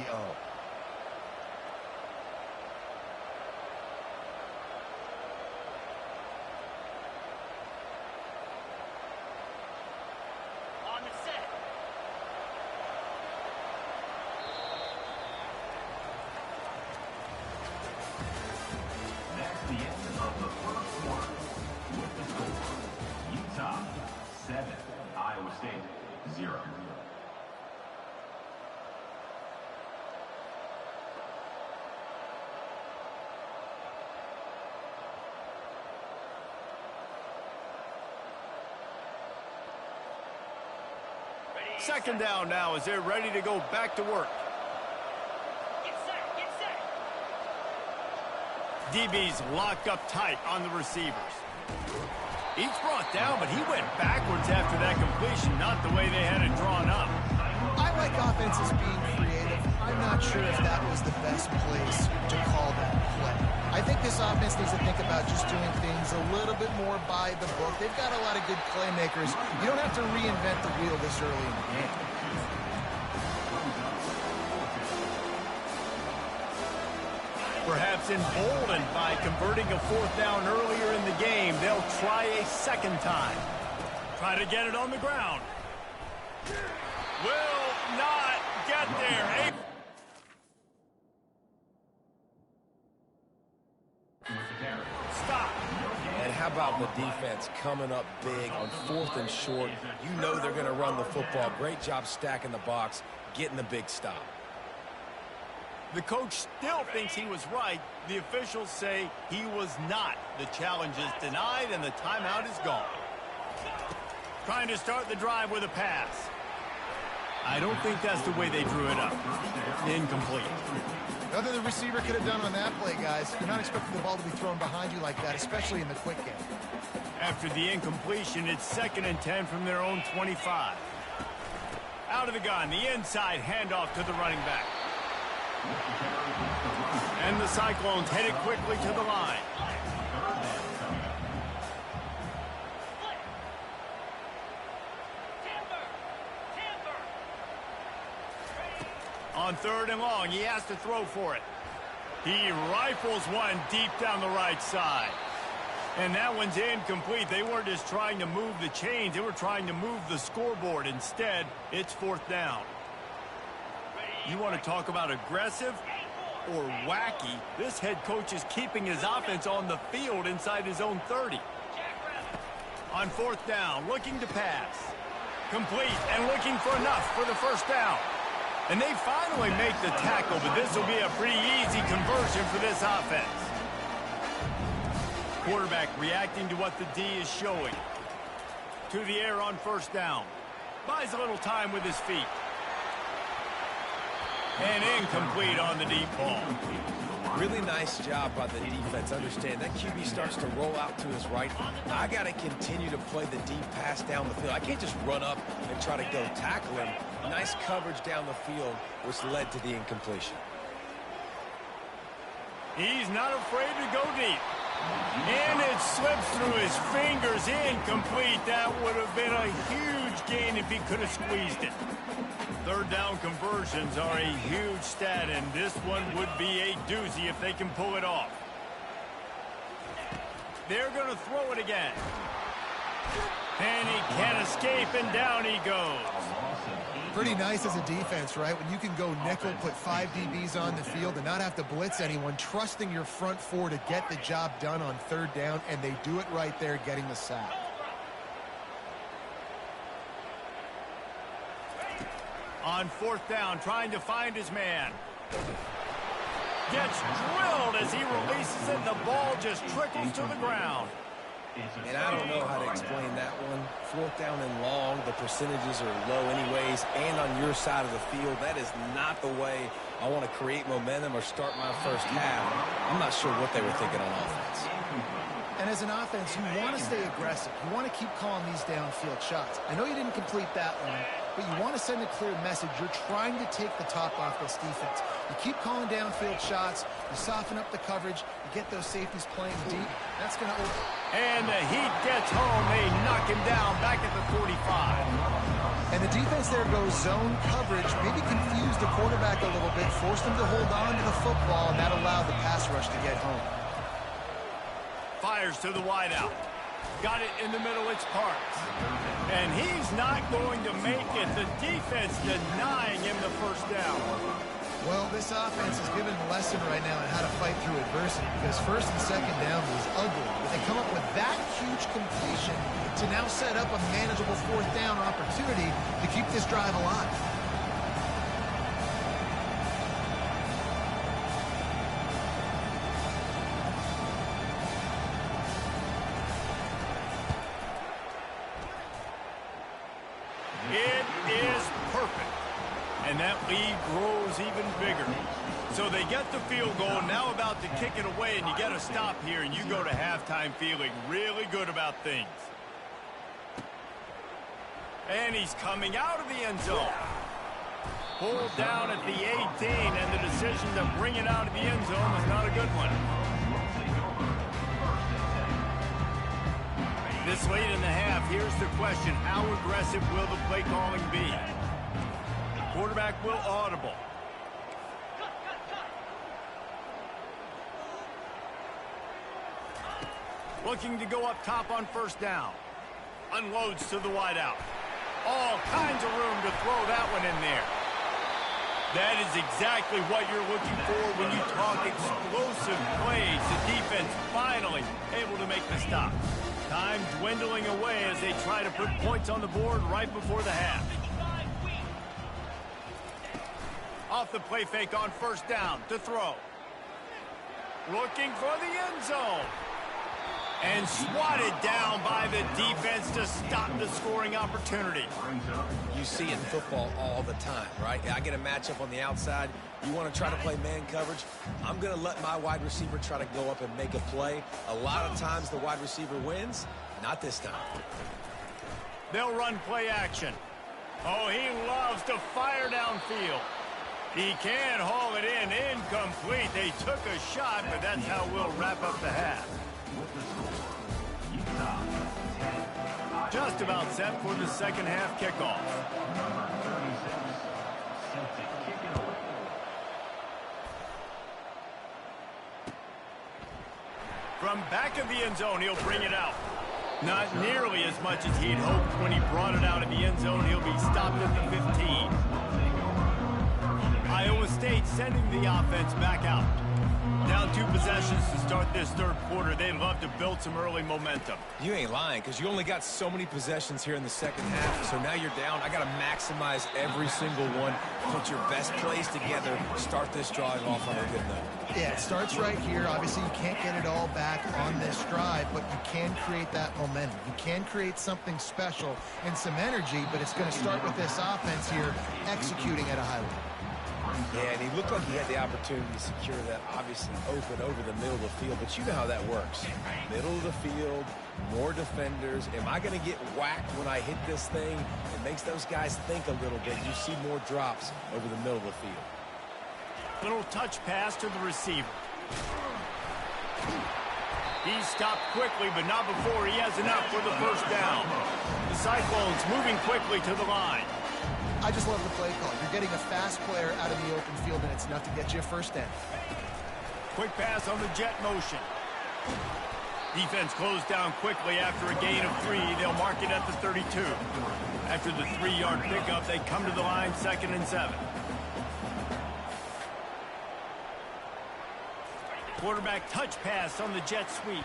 The end of the first quarter with the score. Utah 7, Iowa State 0. Second down now as they're ready to go back to work. DB's locked up tight on the receivers. Each brought down, but he went backwards after that completion, not the way they had it drawn up. I like offenses being creative. I'm not sure if that was the best place to call that play. I think this offense needs to think about just doing things a little bit more by the book. They've got a lot of good playmakers. You don't have to reinvent the wheel this early in the game. Perhaps emboldened by converting a fourth down earlier in the game, they'll try a second time. Try to get it on the ground. Will not get there. Stop. And how about the defense coming up big on 4th and short? You know they're going to run the football. Great job stacking the box, getting the big stop. The coach still thinks he was right. The officials say he was not. The challenge is denied, and the timeout is gone. Trying to start the drive with a pass. I don't think that's the way they drew it up. Incomplete. Nothing the receiver could have done on that play, guys. You're not expecting the ball to be thrown behind you like that, especially in the quick game. After the incompletion, it's 2nd and 10 from their own 25. Out of the gun, the inside handoff to the running back. And the Cyclones headed quickly to the line. On 3rd and long, he has to throw for it. He rifles one deep down the right side. And that one's incomplete. They weren't just trying to move the chains. They were trying to move the scoreboard. Instead, it's 4th down. You want to talk about aggressive or wacky? This head coach is keeping his offense on the field inside his own 30. On 4th down, looking to pass. Complete and looking for enough for the 1st down. And they finally make the tackle, but this will be a pretty easy conversion for this offense. Quarterback reacting to what the D is showing. To the air on 1st down. Buys a little time with his feet. And incomplete on the deep ball. Really nice job by the defense. Understand that QB starts to roll out to his right. I got to continue to play the deep pass down the field. I can't just run up and try to go tackle him. Nice coverage down the field, which led to the incompletion. He's not afraid to go deep. And it slips through his fingers. Incomplete. That would have been a huge gain if he could have squeezed it. 3rd down conversions are a huge stat, and this one would be a doozy if they can pull it off. They're going to throw it again. And he can't escape, and down he goes. Pretty nice as a defense, right? When you can go nickel, put 5 DBs on the field and not have to blitz anyone, trusting your front 4 to get the job done on 3rd down, and they do it right there, getting the sack. On 4th down, trying to find his man. Gets drilled as he releases it. The ball just trickles to the ground. And I don't know how to explain that one. 4th down and long, the percentages are low anyways, and on your side of the field, that is not the way I want to create momentum or start my 1st half. I'm not sure what they were thinking on offense. And as an offense, you want to stay aggressive. You want to keep calling these downfield shots. I know you didn't complete that one, but you want to send a clear message. You're trying to take the top off this defense. You keep calling downfield shots. You soften up the coverage. You get those safeties playing deep. That's going to open. And the heat gets home. They knock him down back at the 45. And the defense there goes zone coverage, maybe confused the quarterback a little bit, forced him to hold on to the football, and that allowed the pass rush to get home. Fires to the wideout. Got it in the middle, it's Parks. And he's not going to make it. The defense denying him the 1st down. Well, this offense is given a lesson right now on how to fight through adversity, because 1st and 2nd down was ugly. But they come up with that huge completion to now set up a manageable 4th down opportunity to keep this drive alive. It is perfect. And that lead grows even bigger. So they get the field goal, now about to kick it away, and you get a stop here, and you go to halftime feeling really good about things. And he's coming out of the end zone. Pulled down at the 18, and the decision to bring it out of the end zone was not a good one. This late in the half, here's the question. How aggressive will the play calling be? Quarterback will audible. Looking to go up top on 1st down. Unloads to the wideout. All kinds of room to throw that one in there. That is exactly what you're looking for when you talk explosive plays. The defense finally able to make the stop. Time dwindling away as they try to put points on the board right before the half. Off the play fake on first down to throw. Looking for the end zone. And swatted down by the defense to stop the scoring opportunity. You see it in football all the time, right? I get a matchup on the outside. You want to try to play man coverage. I'm going to let my wide receiver try to go up and make a play. A lot of times the wide receiver wins. Not this time. They'll run play action. Oh, he loves to fire downfield. He can haul it in. Incomplete. They took a shot, but that's how we'll wrap up the half. Just about set for the second half kickoff. Number 36, set to kick it away. From back of the end zone, he'll bring it out. Not nearly as much as he'd hoped when he brought it out of the end zone. He'll be stopped at the 15. Iowa State sending the offense back out. Down 2 possessions to start this third quarter. They'd love to build some early momentum. You ain't lying, because you only got so many possessions here in the second half, so now you're down. I got to maximize every single one, put your best plays together, start this drive off on a good note. Yeah, it starts right here. Obviously, you can't get it all back on this drive, but you can create that momentum. You can create something special and some energy, but it's going to start with this offense here executing at a high level. Yeah, and he looked like he had the opportunity to secure that, obviously open over the middle of the field, but you know how that works. Middle of the field, more defenders. Am I going to get whacked when I hit this thing? It makes those guys think a little bit. You see more drops over the middle of the field. Little touch pass to the receiver. He stopped quickly, but not before he has enough for the first down. The Cyclones moving quickly to the line. I just love the play call. You're getting a fast player out of the open field, and it's enough to get you a first down. Quick pass on the jet motion. Defense closed down quickly after a gain of 3. They'll mark it at the 32. After the 3-yard pickup, they come to the line, 2nd and 7. Quarterback touch pass on the jet sweep.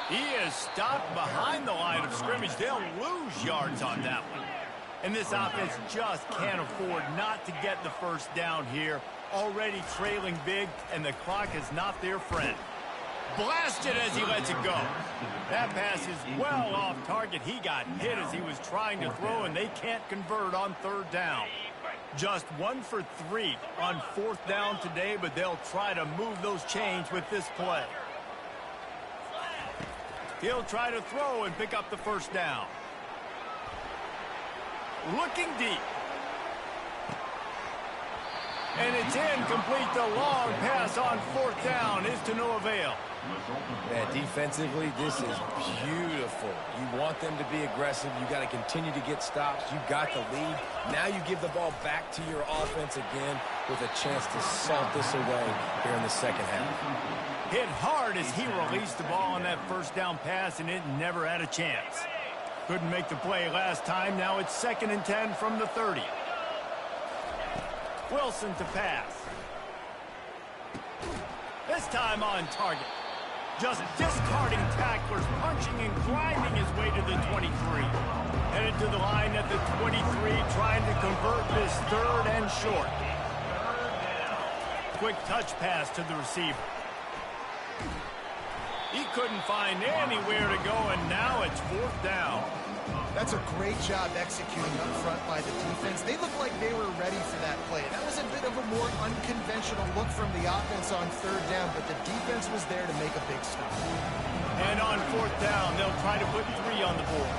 He is stopped behind the line of scrimmage. They'll lose yards on that one. And this offense just can't afford not to get the first down here. Already trailing big, and the clock is not their friend. Blasted as he lets it go. That pass is well off target. He got hit as he was trying to throw, and they can't convert on 3rd down. Just 1 for 3 on 4th down today, but they'll try to move those chains with this play. He'll try to throw and pick up the first down. Looking deep. And it's incomplete. The long pass on 4th down is to no avail. Yeah, defensively, this is beautiful. You want them to be aggressive. You got to continue to get stops. You got the lead. Now you give the ball back to your offense again with a chance to salt this away here in the second half. Hit hard as he released the ball on that first down pass, and it never had a chance. Couldn't make the play last time. Now it's 2nd and 10 from the 30. Wilson to pass. This time on target. Just discarding tacklers, punching and grinding his way to the 23. Headed to the line at the 23, trying to convert this 3rd and short. Quick touch pass to the receiver. He couldn't find anywhere to go, and now it's 4th down. That's a great job executing up front by the defense. They looked like they were ready for that play. That was a bit of a more unconventional look from the offense on 3rd down, but the defense was there to make a big stop. And on 4th down, they'll try to put 3 on the board.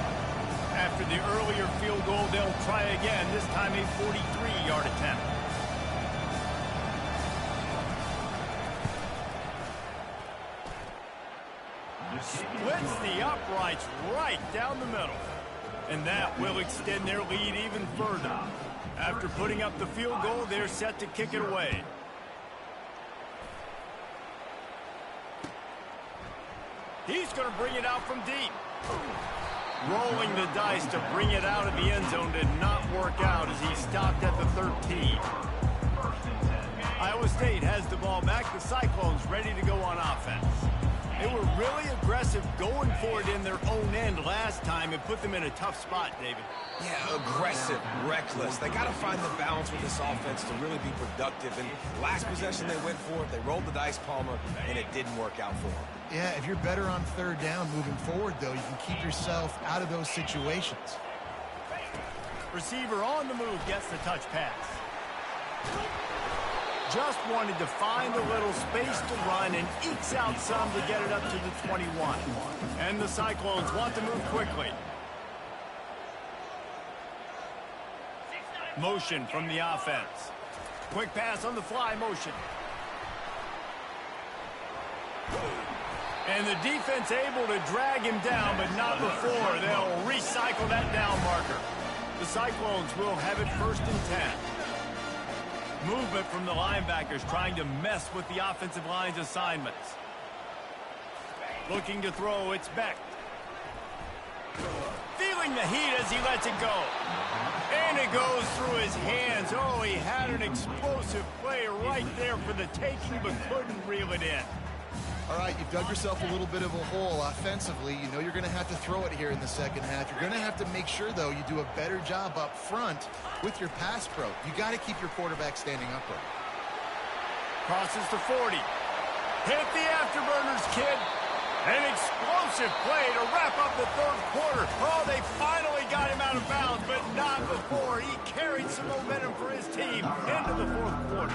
After the earlier field goal, they'll try again, this time a 43-yard attempt. Splits the uprights right down the middle. And that will extend their lead even further. After putting up the field goal, they're set to kick it away. He's going to bring it out from deep. Rolling the dice to bring it out of the end zone did not work out as he stopped at the 13. Iowa State has the ball back. The Cyclones ready to go on offense. They were really aggressive going for it in their own end last time and put them in a tough spot, David. Yeah, aggressive, reckless. They got to find the balance with this offense to really be productive. And last possession they went for it, they rolled the dice, Palmer, and it didn't work out for them. Yeah, if you're better on third down moving forward, though, you can keep yourself out of those situations. Receiver on the move gets the touch pass. Just wanted to find a little space to run and ekes out some to get it up to the 21. And the Cyclones want to move quickly. Motion from the offense. Quick pass on the fly motion. And the defense able to drag him down, but not before. They'll recycle that down marker. The Cyclones will have it 1st and 10. Movement from the linebackers trying to mess with the offensive line's assignments. Looking to throw, it's Beck. Feeling the heat as he lets it go. And it goes through his hands. Oh, he had an explosive play right there for the taking, but couldn't reel it in. All right, you've dug yourself a little bit of a hole offensively. You know you're going to have to throw it here in the second half. You're going to have to make sure, though, you do a better job up front with your pass pro. You got to keep your quarterback standing upright. Crosses to 40. Hit the afterburners, kid. An explosive play to wrap up the third quarter. Oh, they finally got him out of bounds, but not before he carried some momentum for his team into the fourth quarter.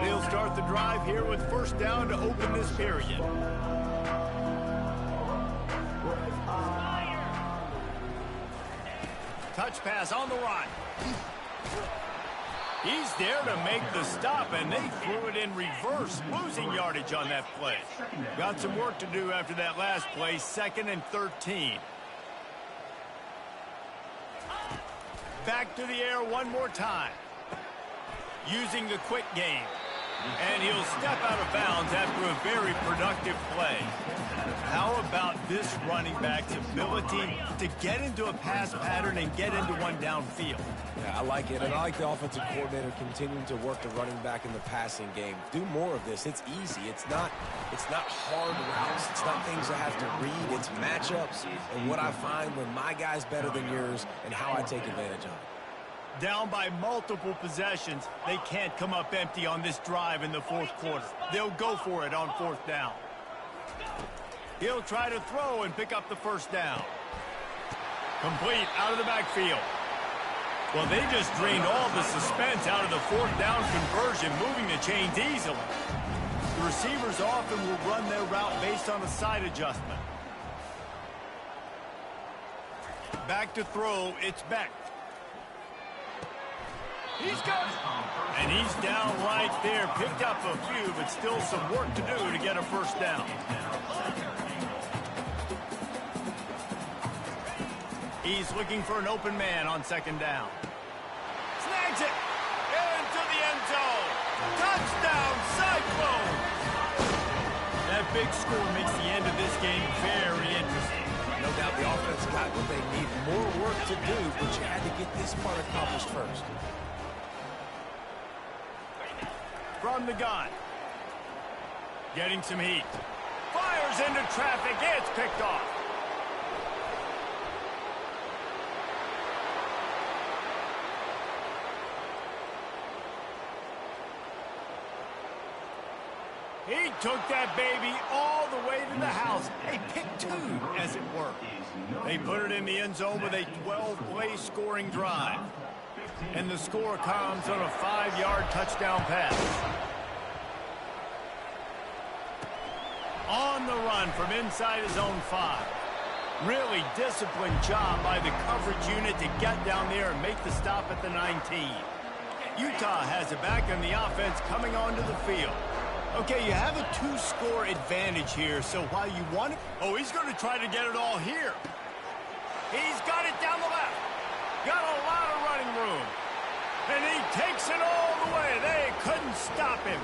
They'll start the drive here with 1st down to open this period. Touch pass on the run. He's there to make the stop, and they threw it in reverse, losing yardage on that play. Got some work to do after that last play, 2nd and 13. Back to the air one more time. Using the quick game. And he'll step out of bounds after a very productive play. How about this running back's ability to get into a pass pattern and get into one downfield? Yeah, I like it, and I like the offensive coordinator continuing to work the running back in the passing game. Do more of this. It's easy. It's not hard routes. It's not things I have to read. It's matchups and what I find when my guy's better than yours and how I take advantage of it. Down by multiple possessions, they can't come up empty on this drive in the fourth quarter. They'll go for it on 4th down. He'll try to throw and pick up the 1st down. Complete out of the backfield. Well, they just drained all the suspense out of the 4th down conversion, moving the chains easily. The receivers often will run their route based on a side adjustment. Back to throw, it's Beck. He's got it. And he's down right there. Picked up a few, but still some work to do to get a 1st down. He's looking for an open man on 2nd down. Snags it. Into the end zone. Touchdown, Cyclone. That big score makes the end of this game very interesting. No doubt the offense got what they need. More work to do, but you had to get this part accomplished first. From the gun. Getting some heat. Fires into traffic. It's picked off. He took that baby all the way to the house. A pick 2, as it were. They put it in the end zone with a 12-play scoring drive. And the score comes on a 5-yard touchdown pass. On the run from inside his own 5. Really disciplined job by the coverage unit to get down there and make the stop at the 19. Utah has it back on the offense coming onto the field. Okay, you have a 2-score advantage here, so while you want it... Oh, he's going to try to get it all here. He's got it down the left. Got a lot of running room. And he takes it all the way. They couldn't stop him.